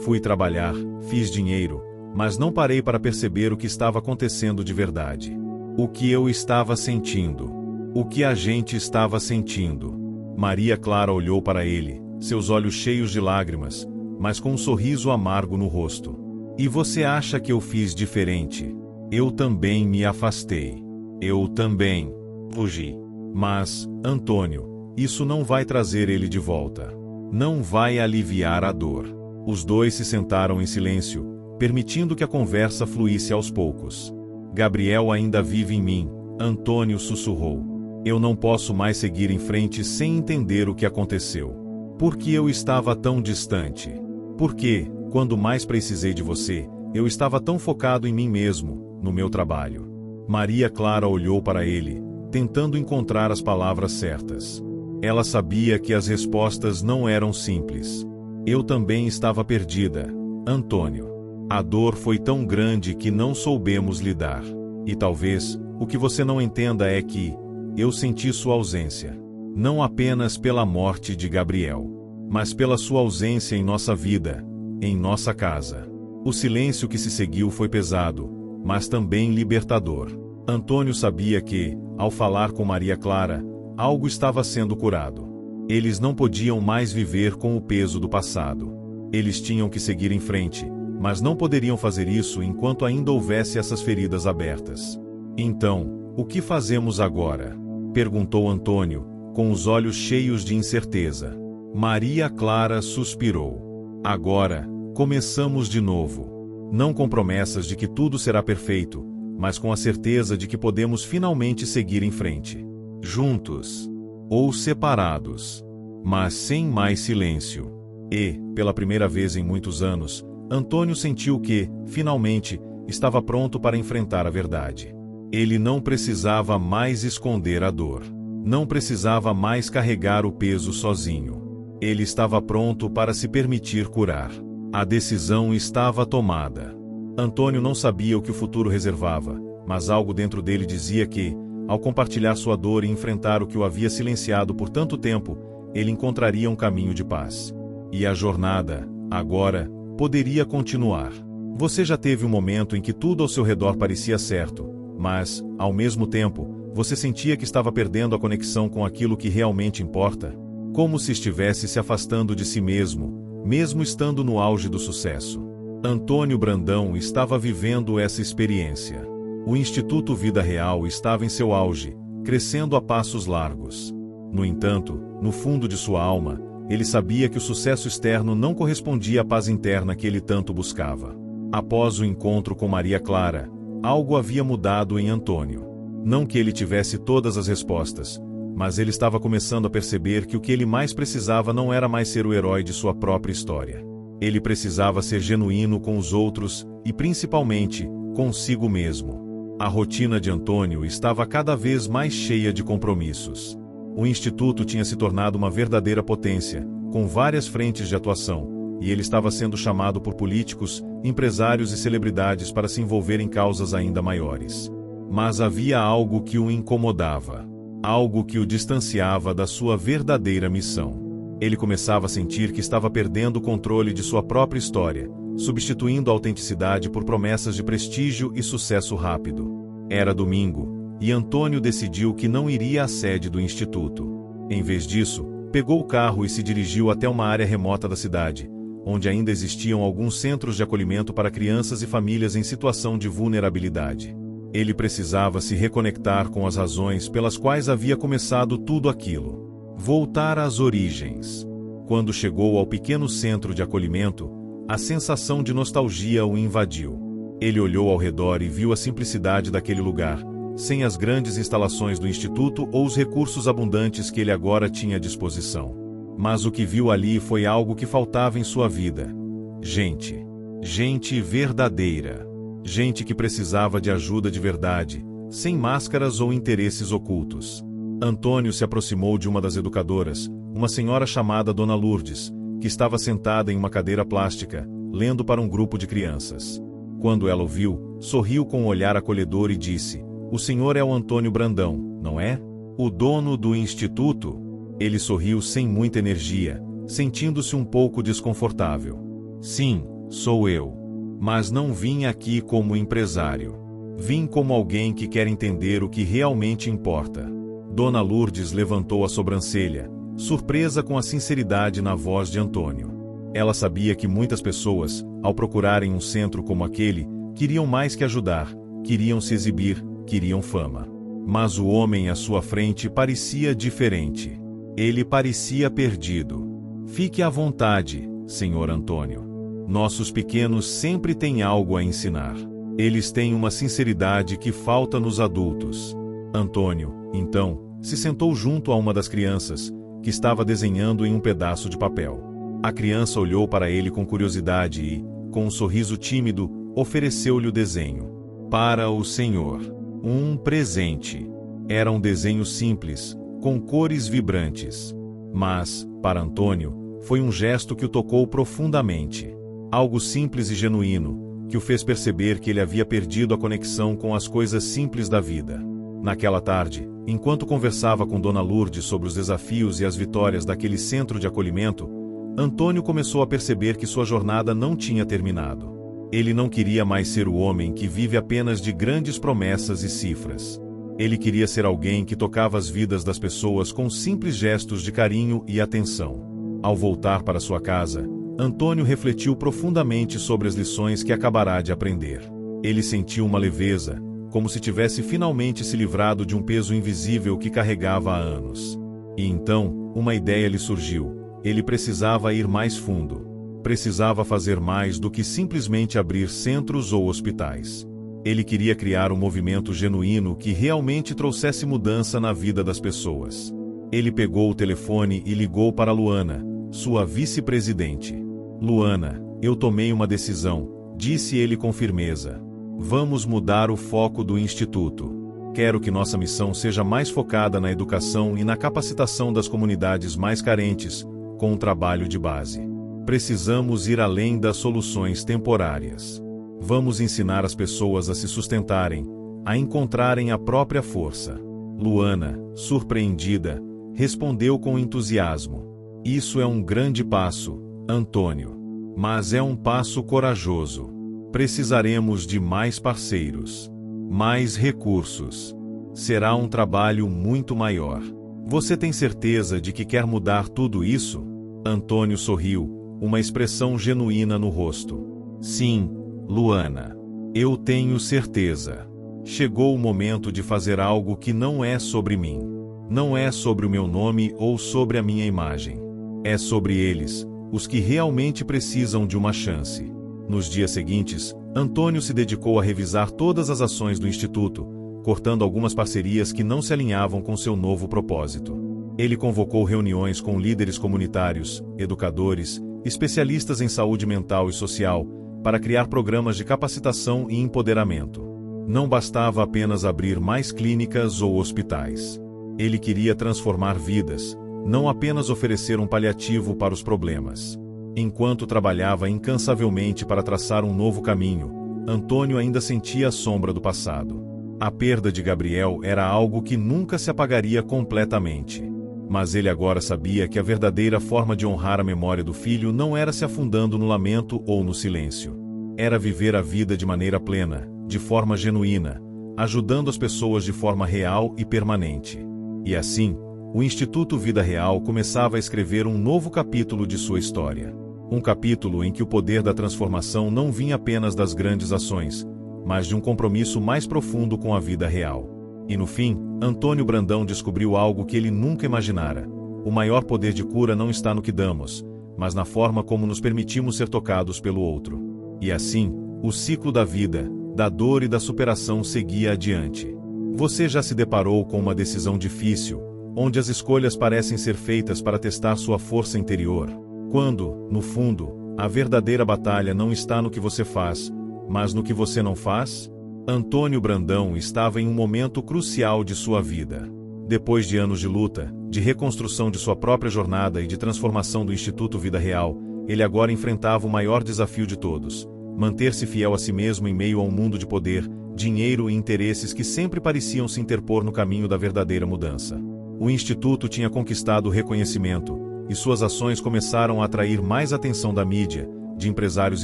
S1: Fui trabalhar, fiz dinheiro, mas não parei para perceber o que estava acontecendo de verdade. O que eu estava sentindo. O que a gente estava sentindo. Maria Clara olhou para ele, seus olhos cheios de lágrimas, mas com um sorriso amargo no rosto. E você acha que eu fiz diferente? Eu também me afastei. Eu também fugi. Mas, Antônio, isso não vai trazer ele de volta. Não vai aliviar a dor. Os dois se sentaram em silêncio, permitindo que a conversa fluísse aos poucos. Gabriel ainda vive em mim, Antônio sussurrou. Eu não posso mais seguir em frente sem entender o que aconteceu. Por que eu estava tão distante? Por que, quando mais precisei de você, eu estava tão focado em mim mesmo, no meu trabalho? Maria Clara olhou para ele, tentando encontrar as palavras certas. Ela sabia que as respostas não eram simples. Eu também estava perdida, Antônio. A dor foi tão grande que não soubemos lidar. E talvez, o que você não entenda é que eu senti sua ausência. Não apenas pela morte de Gabriel, mas pela sua ausência em nossa vida, em nossa casa. O silêncio que se seguiu foi pesado, mas também libertador. Antônio sabia que, ao falar com Maria Clara, algo estava sendo curado. Eles não podiam mais viver com o peso do passado. Eles tinham que seguir em frente, mas não poderiam fazer isso enquanto ainda houvesse essas feridas abertas. Então, o que fazemos agora? Perguntou Antônio, com os olhos cheios de incerteza. Maria Clara suspirou. Agora, começamos de novo. Não com promessas de que tudo será perfeito, mas com a certeza de que podemos finalmente seguir em frente. Juntos. Ou separados. Mas sem mais silêncio. E, pela primeira vez em muitos anos, Antônio sentiu que, finalmente, estava pronto para enfrentar a verdade. Ele não precisava mais esconder a dor. Não precisava mais carregar o peso sozinho. Ele estava pronto para se permitir curar. A decisão estava tomada. Antônio não sabia o que o futuro reservava, mas algo dentro dele dizia que, ao compartilhar sua dor e enfrentar o que o havia silenciado por tanto tempo, ele encontraria um caminho de paz. E a jornada, agora, poderia continuar. Você já teve um momento em que tudo ao seu redor parecia certo, mas, ao mesmo tempo, você sentia que estava perdendo a conexão com aquilo que realmente importa? Como se estivesse se afastando de si mesmo, mesmo estando no auge do sucesso. Antônio Brandão estava vivendo essa experiência. O Instituto Vida Real estava em seu auge, crescendo a passos largos. No entanto, no fundo de sua alma, ele sabia que o sucesso externo não correspondia à paz interna que ele tanto buscava. Após o encontro com Maria Clara, algo havia mudado em Antônio. Não que ele tivesse todas as respostas, mas ele estava começando a perceber que o que ele mais precisava não era mais ser o herói de sua própria história. Ele precisava ser genuíno com os outros e, principalmente, consigo mesmo. A rotina de Antônio estava cada vez mais cheia de compromissos. O Instituto tinha se tornado uma verdadeira potência, com várias frentes de atuação, e ele estava sendo chamado por políticos, empresários e celebridades para se envolver em causas ainda maiores. Mas havia algo que o incomodava, algo que o distanciava da sua verdadeira missão. Ele começava a sentir que estava perdendo o controle de sua própria história, substituindo a autenticidade por promessas de prestígio e sucesso rápido. Era domingo, e Antônio decidiu que não iria à sede do Instituto. Em vez disso, pegou o carro e se dirigiu até uma área remota da cidade, onde ainda existiam alguns centros de acolhimento para crianças e famílias em situação de vulnerabilidade. Ele precisava se reconectar com as razões pelas quais havia começado tudo aquilo. Voltar às origens. Quando chegou ao pequeno centro de acolhimento, a sensação de nostalgia o invadiu. Ele olhou ao redor e viu a simplicidade daquele lugar, sem as grandes instalações do Instituto ou os recursos abundantes que ele agora tinha à disposição. Mas o que viu ali foi algo que faltava em sua vida. Gente. Gente verdadeira. Gente que precisava de ajuda de verdade, sem máscaras ou interesses ocultos. Antônio se aproximou de uma das educadoras, uma senhora chamada Dona Lourdes, que estava sentada em uma cadeira plástica, lendo para um grupo de crianças. Quando ela o viu, sorriu com um olhar acolhedor e disse: "O senhor é o Antônio Brandão, não é? O dono do Instituto?" Ele sorriu sem muita energia, sentindo-se um pouco desconfortável. "Sim, sou eu. Mas não vim aqui como empresário. Vim como alguém que quer entender o que realmente importa." Dona Lourdes levantou a sobrancelha, surpresa com a sinceridade na voz de Antônio. Ela sabia que muitas pessoas, ao procurarem um centro como aquele, queriam mais que ajudar, queriam se exibir, queriam fama. Mas o homem à sua frente parecia diferente. Ele parecia perdido. "Fique à vontade, Sr. Antônio. Nossos pequenos sempre têm algo a ensinar. Eles têm uma sinceridade que falta nos adultos." Antônio, então, se sentou junto a uma das crianças, que estava desenhando em um pedaço de papel. A criança olhou para ele com curiosidade e, com um sorriso tímido, ofereceu-lhe o desenho. "Para o senhor. Um presente." Era um desenho simples, com cores vibrantes. Mas, para Antônio, foi um gesto que o tocou profundamente. Algo simples e genuíno, que o fez perceber que ele havia perdido a conexão com as coisas simples da vida. Naquela tarde, enquanto conversava com Dona Lourdes sobre os desafios e as vitórias daquele centro de acolhimento, Antônio começou a perceber que sua jornada não tinha terminado. Ele não queria mais ser o homem que vive apenas de grandes promessas e cifras. Ele queria ser alguém que tocava as vidas das pessoas com simples gestos de carinho e atenção. Ao voltar para sua casa, Antônio refletiu profundamente sobre as lições que acabará de aprender. Ele sentiu uma leveza, como se tivesse finalmente se livrado de um peso invisível que carregava há anos. E então, uma ideia lhe surgiu. Ele precisava ir mais fundo. Precisava fazer mais do que simplesmente abrir centros ou hospitais. Ele queria criar um movimento genuíno que realmente trouxesse mudança na vida das pessoas. Ele pegou o telefone e ligou para Luana, sua vice-presidente. "Luana, eu tomei uma decisão", disse ele com firmeza. "Vamos mudar o foco do Instituto. Quero que nossa missão seja mais focada na educação e na capacitação das comunidades mais carentes, com um trabalho de base. Precisamos ir além das soluções temporárias. Vamos ensinar as pessoas a se sustentarem, a encontrarem a própria força. Luana, surpreendida, respondeu com entusiasmo. Isso é um grande passo, Antônio. Mas é um passo corajoso. Precisaremos de mais parceiros, mais recursos. Será um trabalho muito maior. Você tem certeza de que quer mudar tudo isso? Antônio sorriu, uma expressão genuína no rosto. Sim, Luana. Eu tenho certeza. Chegou o momento de fazer algo que não é sobre mim. Não é sobre o meu nome ou sobre a minha imagem. É sobre eles, os que realmente precisam de uma chance. Nos dias seguintes, Antônio se dedicou a revisar todas as ações do Instituto, cortando algumas parcerias que não se alinhavam com seu novo propósito. Ele convocou reuniões com líderes comunitários, educadores, especialistas em saúde mental e social, para criar programas de capacitação e empoderamento. Não bastava apenas abrir mais clínicas ou hospitais. Ele queria transformar vidas, não apenas oferecer um paliativo para os problemas. Enquanto trabalhava incansavelmente para traçar um novo caminho, Antônio ainda sentia a sombra do passado. A perda de Gabriel era algo que nunca se apagaria completamente. Mas ele agora sabia que a verdadeira forma de honrar a memória do filho não era se afundando no lamento ou no silêncio. Era viver a vida de maneira plena, de forma genuína, ajudando as pessoas de forma real e permanente. E assim, o Instituto Vida Real começava a escrever um novo capítulo de sua história. Um capítulo em que o poder da transformação não vinha apenas das grandes ações, mas de um compromisso mais profundo com a vida real. E no fim, Antônio Brandão descobriu algo que ele nunca imaginara. O maior poder de cura não está no que damos, mas na forma como nos permitimos ser tocados pelo outro. E assim, o ciclo da vida, da dor e da superação seguia adiante. Você já se deparou com uma decisão difícil, onde as escolhas parecem ser feitas para testar sua força interior? Quando, no fundo, a verdadeira batalha não está no que você faz, mas no que você não faz? Antônio Brandão estava em um momento crucial de sua vida. Depois de anos de luta, de reconstrução de sua própria jornada e de transformação do Instituto Vida Real, ele agora enfrentava o maior desafio de todos: manter-se fiel a si mesmo em meio a um mundo de poder, dinheiro e interesses que sempre pareciam se interpor no caminho da verdadeira mudança. O Instituto tinha conquistado o reconhecimento, e suas ações começaram a atrair mais atenção da mídia, de empresários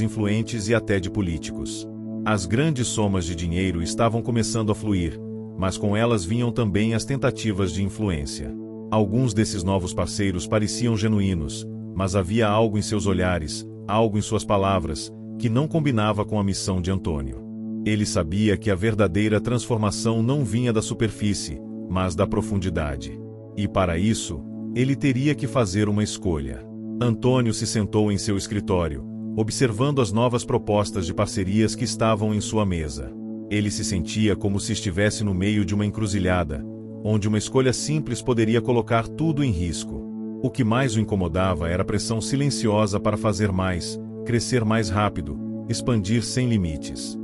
S1: influentes e até de políticos. As grandes somas de dinheiro estavam começando a fluir, mas com elas vinham também as tentativas de influência. Alguns desses novos parceiros pareciam genuínos, mas havia algo em seus olhares, algo em suas palavras, que não combinava com a missão de Antônio. Ele sabia que a verdadeira transformação não vinha da superfície, mas da profundidade. E para isso, ele teria que fazer uma escolha. Antônio se sentou em seu escritório, observando as novas propostas de parcerias que estavam em sua mesa. Ele se sentia como se estivesse no meio de uma encruzilhada, onde uma escolha simples poderia colocar tudo em risco. O que mais o incomodava era a pressão silenciosa para fazer mais, crescer mais rápido, expandir sem limites.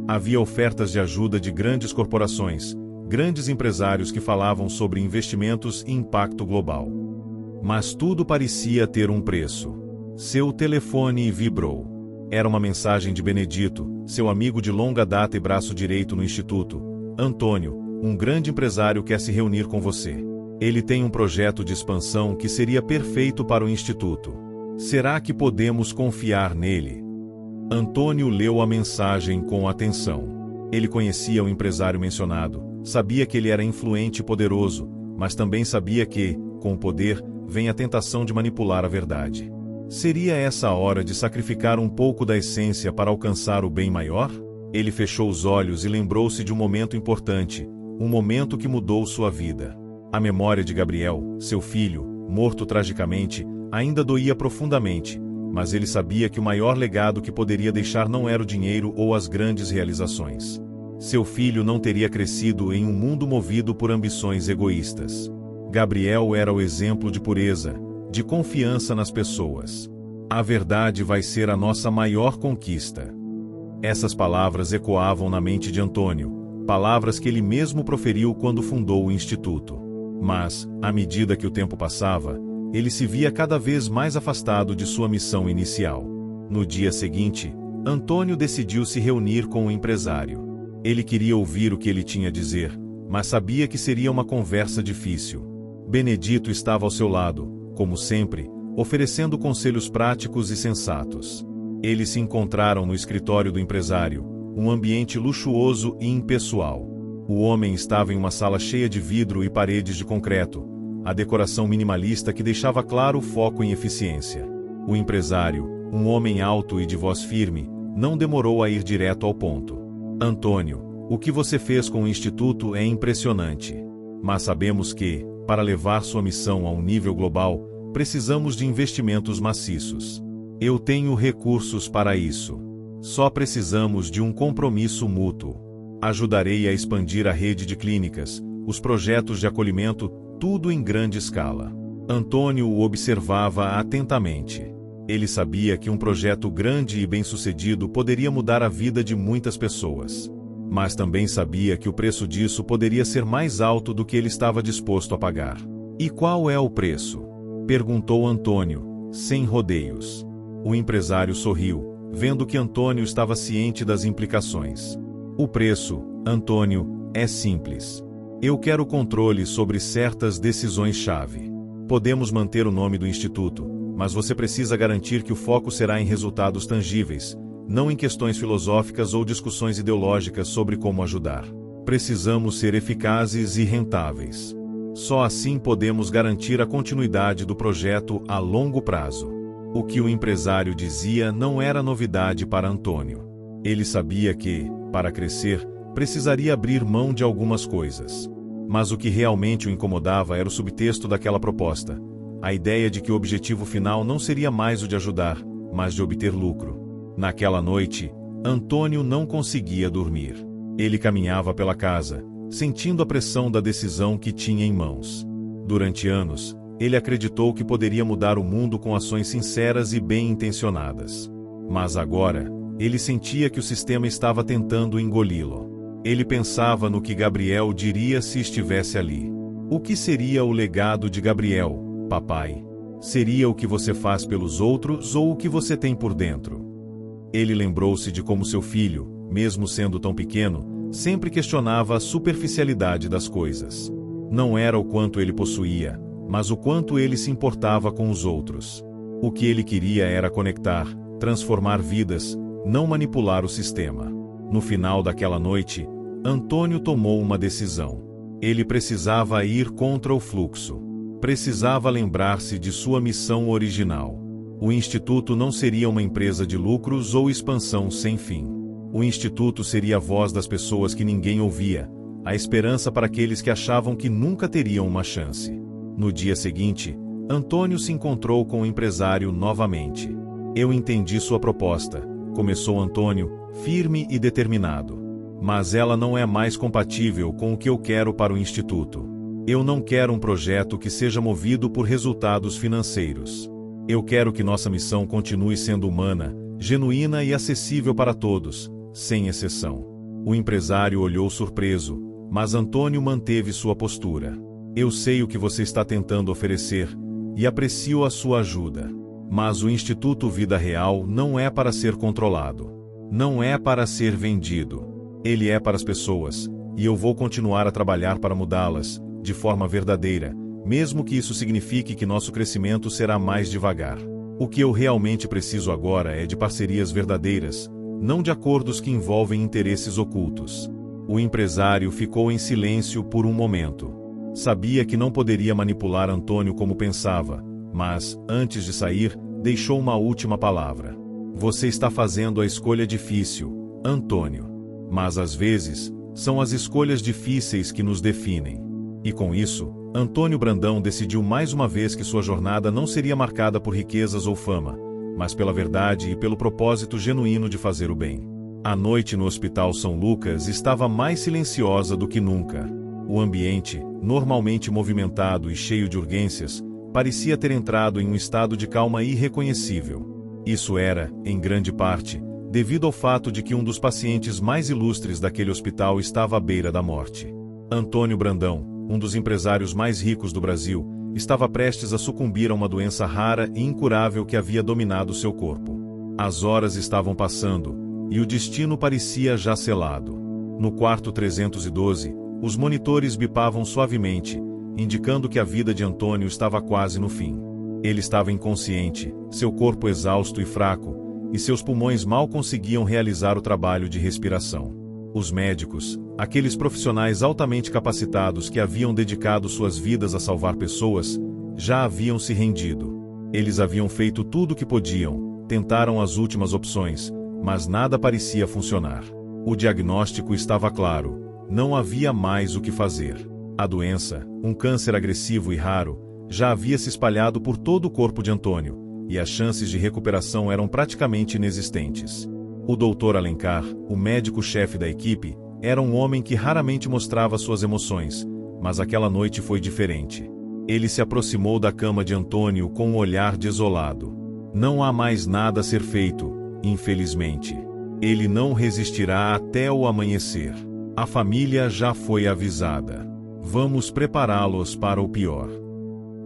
S1: Havia ofertas de ajuda de grandes corporações, grandes empresários que falavam sobre investimentos e impacto global. Mas tudo parecia ter um preço. Seu telefone vibrou. Era uma mensagem de Benedito, seu amigo de longa data e braço direito no Instituto. Antônio, um grande empresário quer se reunir com você. Ele tem um projeto de expansão que seria perfeito para o Instituto. Será que podemos confiar nele? Antônio leu a mensagem com atenção. Ele conhecia o empresário mencionado, sabia que ele era influente e poderoso, mas também sabia que, com o poder, vem a tentação de manipular a verdade. Seria essa a hora de sacrificar um pouco da essência para alcançar o bem maior? Ele fechou os olhos e lembrou-se de um momento importante, um momento que mudou sua vida. A memória de Gabriel, seu filho, morto tragicamente, ainda doía profundamente, mas ele sabia que o maior legado que poderia deixar não era o dinheiro ou as grandes realizações. Seu filho não teria crescido em um mundo movido por ambições egoístas. Gabriel era o exemplo de pureza, de confiança nas pessoas. A verdade vai ser a nossa maior conquista. Essas palavras ecoavam na mente de Antônio, palavras que ele mesmo proferiu quando fundou o Instituto. Mas, à medida que o tempo passava, ele se via cada vez mais afastado de sua missão inicial. No dia seguinte, Antônio decidiu se reunir com o empresário. Ele queria ouvir o que ele tinha a dizer, mas sabia que seria uma conversa difícil. Benedito estava ao seu lado, como sempre, oferecendo conselhos práticos e sensatos. Eles se encontraram no escritório do empresário, um ambiente luxuoso e impessoal. O homem estava em uma sala cheia de vidro e paredes de concreto, a decoração minimalista que deixava claro o foco em eficiência. O empresário, um homem alto e de voz firme, não demorou a ir direto ao ponto. Antônio, o que você fez com o Instituto é impressionante. Mas sabemos que, para levar sua missão a um nível global, precisamos de investimentos maciços. Eu tenho recursos para isso. Só precisamos de um compromisso mútuo. Ajudarei a expandir a rede de clínicas, os projetos de acolhimento, tudo em grande escala. Antônio o observava atentamente. Ele sabia que um projeto grande e bem-sucedido poderia mudar a vida de muitas pessoas. Mas também sabia que o preço disso poderia ser mais alto do que ele estava disposto a pagar. E qual é o preço? Perguntou Antônio, sem rodeios. O empresário sorriu, vendo que Antônio estava ciente das implicações. O preço, Antônio, é simples. Eu quero controle sobre certas decisões-chave. Podemos manter o nome do Instituto, mas você precisa garantir que o foco será em resultados tangíveis, não em questões filosóficas ou discussões ideológicas sobre como ajudar. Precisamos ser eficazes e rentáveis. Só assim podemos garantir a continuidade do projeto a longo prazo. O que o empresário dizia não era novidade para Antônio. Ele sabia que, para crescer, precisaria abrir mão de algumas coisas. Mas o que realmente o incomodava era o subtexto daquela proposta, a ideia de que o objetivo final não seria mais o de ajudar, mas de obter lucro. Naquela noite, Antônio não conseguia dormir. Ele caminhava pela casa, sentindo a pressão da decisão que tinha em mãos. Durante anos, ele acreditou que poderia mudar o mundo com ações sinceras e bem-intencionadas. Mas agora, ele sentia que o sistema estava tentando engoli-lo. Ele pensava no que Gabriel diria se estivesse ali. O que seria o legado de Gabriel, papai? Seria o que você faz pelos outros ou o que você tem por dentro? Ele lembrou-se de como seu filho, mesmo sendo tão pequeno, sempre questionava a superficialidade das coisas. Não era o quanto ele possuía, mas o quanto ele se importava com os outros. O que ele queria era conectar, transformar vidas, não manipular o sistema. No final daquela noite, Antônio tomou uma decisão. Ele precisava ir contra o fluxo. Precisava lembrar-se de sua missão original. O Instituto não seria uma empresa de lucros ou expansão sem fim. O Instituto seria a voz das pessoas que ninguém ouvia, a esperança para aqueles que achavam que nunca teriam uma chance. No dia seguinte, Antônio se encontrou com o empresário novamente. Eu entendi sua proposta, começou Antônio, firme e determinado. Mas ela não é mais compatível com o que eu quero para o Instituto. Eu não quero um projeto que seja movido por resultados financeiros. Eu quero que nossa missão continue sendo humana, genuína e acessível para todos, sem exceção. O empresário olhou surpreso, mas Antônio manteve sua postura. Eu sei o que você está tentando oferecer, e aprecio a sua ajuda. Mas o Instituto Vida Real não é para ser controlado. Não é para ser vendido. Ele é para as pessoas, e eu vou continuar a trabalhar para mudá-las, de forma verdadeira, mesmo que isso signifique que nosso crescimento será mais devagar. O que eu realmente preciso agora é de parcerias verdadeiras, não de acordos que envolvem interesses ocultos. O empresário ficou em silêncio por um momento. Sabia que não poderia manipular Antônio como pensava, mas, antes de sair, deixou uma última palavra. Você está fazendo a escolha difícil, Antônio. Mas às vezes, são as escolhas difíceis que nos definem. E com isso, Antônio Brandão decidiu mais uma vez que sua jornada não seria marcada por riquezas ou fama, mas pela verdade e pelo propósito genuíno de fazer o bem. A noite no Hospital São Lucas estava mais silenciosa do que nunca. O ambiente, normalmente movimentado e cheio de urgências, parecia ter entrado em um estado de calma irreconhecível. Isso era, em grande parte, devido ao fato de que um dos pacientes mais ilustres daquele hospital estava à beira da morte. Antônio Brandão, um dos empresários mais ricos do Brasil, estava prestes a sucumbir a uma doença rara e incurável que havia dominado seu corpo. As horas estavam passando, e o destino parecia já selado. No quarto 312, os monitores bipavam suavemente, indicando que a vida de Antônio estava quase no fim. Ele estava inconsciente, seu corpo exausto e fraco, e seus pulmões mal conseguiam realizar o trabalho de respiração. Os médicos, aqueles profissionais altamente capacitados que haviam dedicado suas vidas a salvar pessoas, já haviam se rendido. Eles haviam feito tudo o que podiam, tentaram as últimas opções, mas nada parecia funcionar. O diagnóstico estava claro, não havia mais o que fazer. A doença, um câncer agressivo e raro, já havia se espalhado por todo o corpo de Antônio, e as chances de recuperação eram praticamente inexistentes. O Dr. Alencar, o médico-chefe da equipe, era um homem que raramente mostrava suas emoções, mas aquela noite foi diferente. Ele se aproximou da cama de Antônio com um olhar desolado. Não há mais nada a ser feito, infelizmente. Ele não resistirá até o amanhecer. A família já foi avisada. Vamos prepará-los para o pior.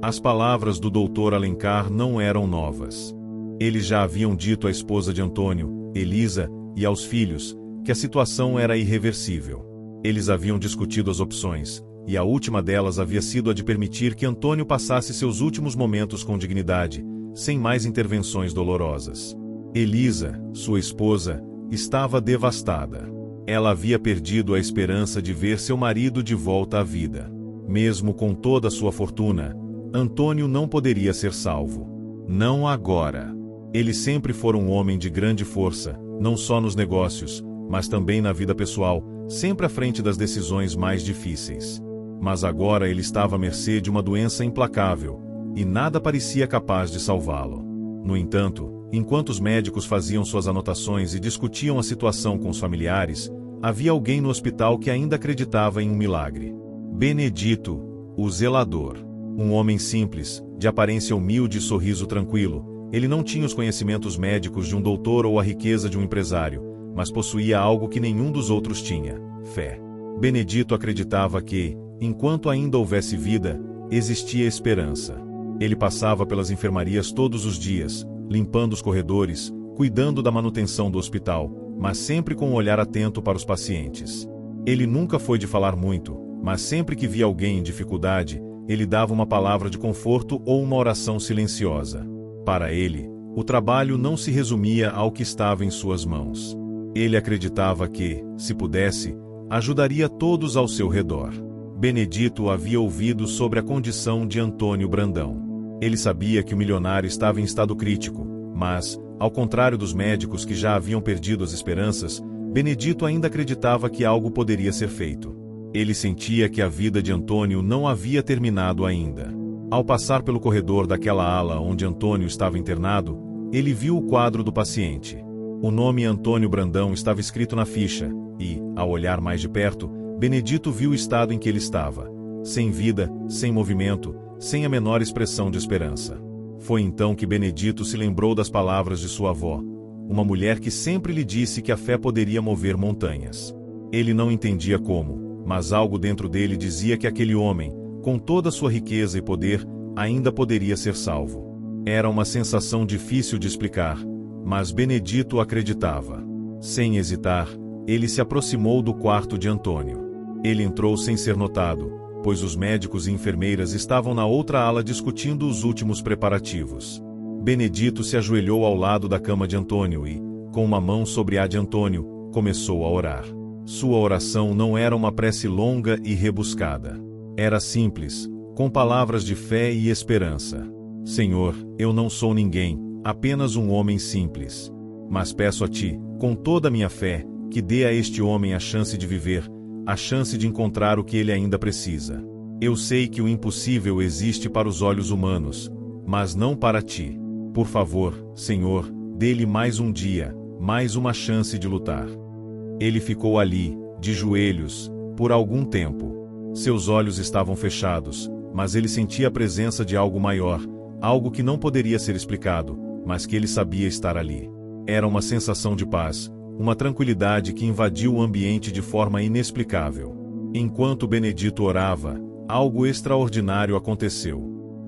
S1: As palavras do Dr. Alencar não eram novas. Eles já haviam dito à esposa de Antônio, Elisa, e aos filhos, que a situação era irreversível. Eles haviam discutido as opções, e a última delas havia sido a de permitir que Antônio passasse seus últimos momentos com dignidade, sem mais intervenções dolorosas. Elisa, sua esposa, estava devastada. Ela havia perdido a esperança de ver seu marido de volta à vida. Mesmo com toda a sua fortuna, Antônio não poderia ser salvo. Não agora. Ele sempre foi um homem de grande força, não só nos negócios, mas também na vida pessoal, sempre à frente das decisões mais difíceis. Mas agora ele estava à mercê de uma doença implacável, e nada parecia capaz de salvá-lo. No entanto, enquanto os médicos faziam suas anotações e discutiam a situação com os familiares, havia alguém no hospital que ainda acreditava em um milagre. Benedito, o zelador. Um homem simples, de aparência humilde e sorriso tranquilo, ele não tinha os conhecimentos médicos de um doutor ou a riqueza de um empresário, mas possuía algo que nenhum dos outros tinha: fé. Benedito acreditava que, enquanto ainda houvesse vida, existia esperança. Ele passava pelas enfermarias todos os dias, limpando os corredores, cuidando da manutenção do hospital, mas sempre com um olhar atento para os pacientes. Ele nunca foi de falar muito, mas sempre que via alguém em dificuldade, ele dava uma palavra de conforto ou uma oração silenciosa. Para ele, o trabalho não se resumia ao que estava em suas mãos. Ele acreditava que, se pudesse, ajudaria todos ao seu redor. Benedito havia ouvido sobre a condição de Antônio Brandão. Ele sabia que o milionário estava em estado crítico, mas, ao contrário dos médicos que já haviam perdido as esperanças, Benedito ainda acreditava que algo poderia ser feito. Ele sentia que a vida de Antônio não havia terminado ainda. Ao passar pelo corredor daquela ala onde Antônio estava internado, ele viu o quadro do paciente. O nome Antônio Brandão estava escrito na ficha, e, ao olhar mais de perto, Benedito viu o estado em que ele estava. Sem vida, sem movimento, sem a menor expressão de esperança. Foi então que Benedito se lembrou das palavras de sua avó, uma mulher que sempre lhe disse que a fé poderia mover montanhas. Ele não entendia como, mas algo dentro dele dizia que aquele homem, com toda a sua riqueza e poder, ainda poderia ser salvo. Era uma sensação difícil de explicar, mas Benedito acreditava. Sem hesitar, ele se aproximou do quarto de Antônio. Ele entrou sem ser notado, pois os médicos e enfermeiras estavam na outra ala discutindo os últimos preparativos. Benedito se ajoelhou ao lado da cama de Antônio e, com uma mão sobre a de Antônio, começou a orar. Sua oração não era uma prece longa e rebuscada. Era simples, com palavras de fé e esperança. Senhor, eu não sou ninguém, apenas um homem simples. Mas peço a Ti, com toda a minha fé, que dê a este homem a chance de viver, a chance de encontrar o que ele ainda precisa. Eu sei que o impossível existe para os olhos humanos, mas não para Ti. Por favor, Senhor, dê-lhe mais um dia, mais uma chance de lutar. Ele ficou ali, de joelhos, por algum tempo. Seus olhos estavam fechados, mas ele sentia a presença de algo maior, algo que não poderia ser explicado, mas que ele sabia estar ali. Era uma sensação de paz, uma tranquilidade que invadiu o ambiente de forma inexplicável. Enquanto Benedito orava, algo extraordinário aconteceu.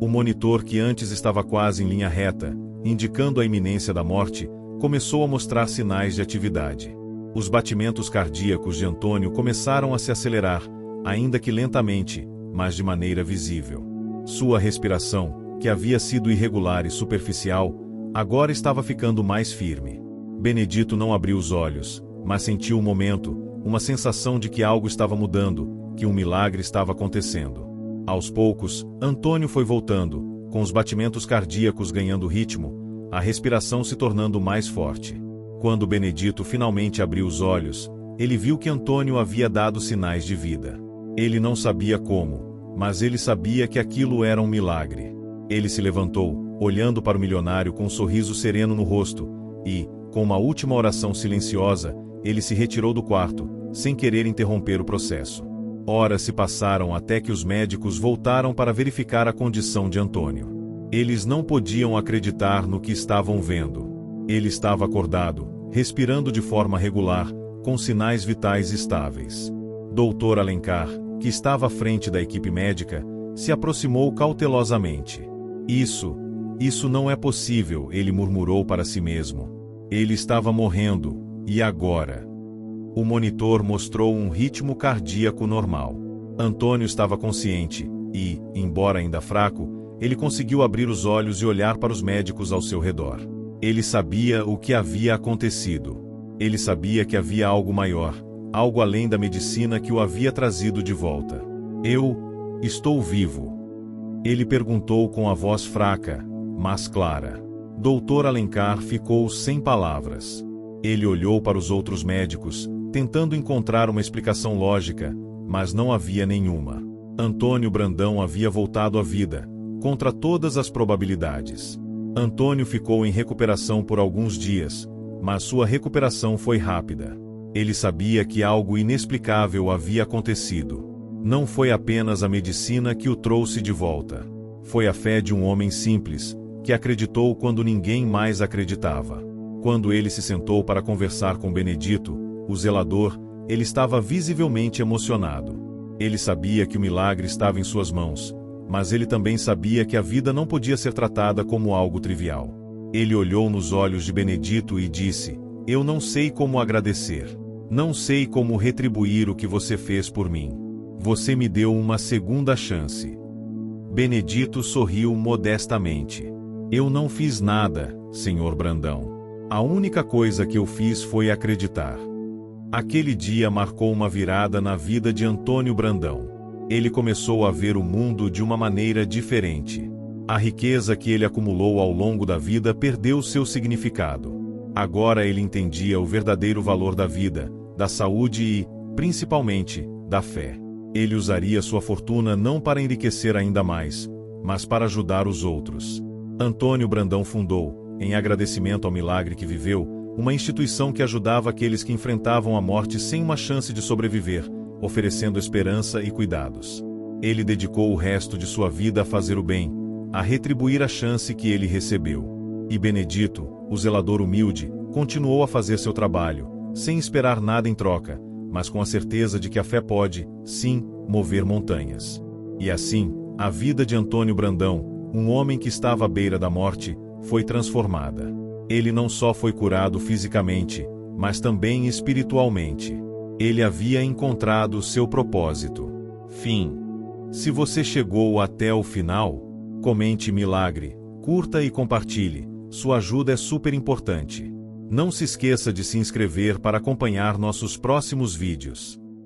S1: O monitor, que antes estava quase em linha reta, indicando a iminência da morte, começou a mostrar sinais de atividade. Os batimentos cardíacos de Antônio começaram a se acelerar, ainda que lentamente, mas de maneira visível. Sua respiração, que havia sido irregular e superficial, agora estava ficando mais firme. Benedito não abriu os olhos, mas sentiu um momento, uma sensação de que algo estava mudando, que um milagre estava acontecendo. Aos poucos, Antônio foi voltando, com os batimentos cardíacos ganhando ritmo, a respiração se tornando mais forte. Quando Benedito finalmente abriu os olhos, ele viu que Antônio havia dado sinais de vida. Ele não sabia como, mas ele sabia que aquilo era um milagre. Ele se levantou, olhando para o milionário com um sorriso sereno no rosto, e, com uma última oração silenciosa, ele se retirou do quarto, sem querer interromper o processo. Horas se passaram até que os médicos voltaram para verificar a condição de Antônio. Eles não podiam acreditar no que estavam vendo. Ele estava acordado, respirando de forma regular, com sinais vitais estáveis. Dr. Alencar, que estava à frente da equipe médica, se aproximou cautelosamente. Isso não é possível, ele murmurou para si mesmo. Ele estava morrendo, e agora? O monitor mostrou um ritmo cardíaco normal. Antônio estava consciente e, embora ainda fraco, ele conseguiu abrir os olhos e olhar para os médicos ao seu redor. Ele sabia o que havia acontecido. Ele sabia que havia algo maior, algo além da medicina que o havia trazido de volta. Eu estou vivo. Ele perguntou com a voz fraca, mas clara. Dr. Alencar ficou sem palavras. Ele olhou para os outros médicos, tentando encontrar uma explicação lógica, mas não havia nenhuma. Antônio Brandão havia voltado à vida, contra todas as probabilidades. Antônio ficou em recuperação por alguns dias, mas sua recuperação foi rápida. Ele sabia que algo inexplicável havia acontecido. Não foi apenas a medicina que o trouxe de volta. Foi a fé de um homem simples, que acreditou quando ninguém mais acreditava. Quando ele se sentou para conversar com Benedito, o zelador, ele estava visivelmente emocionado. Ele sabia que o milagre estava em suas mãos, mas ele também sabia que a vida não podia ser tratada como algo trivial. Ele olhou nos olhos de Benedito e disse: "Eu não sei como agradecer. Não sei como retribuir o que você fez por mim. Você me deu uma segunda chance." Benedito sorriu modestamente. "Eu não fiz nada, Sr. Brandão. A única coisa que eu fiz foi acreditar." Aquele dia marcou uma virada na vida de Antônio Brandão. Ele começou a ver o mundo de uma maneira diferente. A riqueza que ele acumulou ao longo da vida perdeu seu significado. Agora ele entendia o verdadeiro valor da vida, da saúde e, principalmente, da fé. Ele usaria sua fortuna não para enriquecer ainda mais, mas para ajudar os outros. Antônio Brandão fundou, em agradecimento ao milagre que viveu, uma instituição que ajudava aqueles que enfrentavam a morte sem uma chance de sobreviver, oferecendo esperança e cuidados. Ele dedicou o resto de sua vida a fazer o bem, a retribuir a chance que ele recebeu. E Benedito, o zelador humilde, continuou a fazer seu trabalho, sem esperar nada em troca, mas com a certeza de que a fé pode, sim, mover montanhas. E assim, a vida de Antônio Brandão, um homem que estava à beira da morte, foi transformada. Ele não só foi curado fisicamente, mas também espiritualmente. Ele havia encontrado seu propósito. Fim. Se você chegou até o final, comente milagre, curta e compartilhe. Sua ajuda é super importante. Não se esqueça de se inscrever para acompanhar nossos próximos vídeos.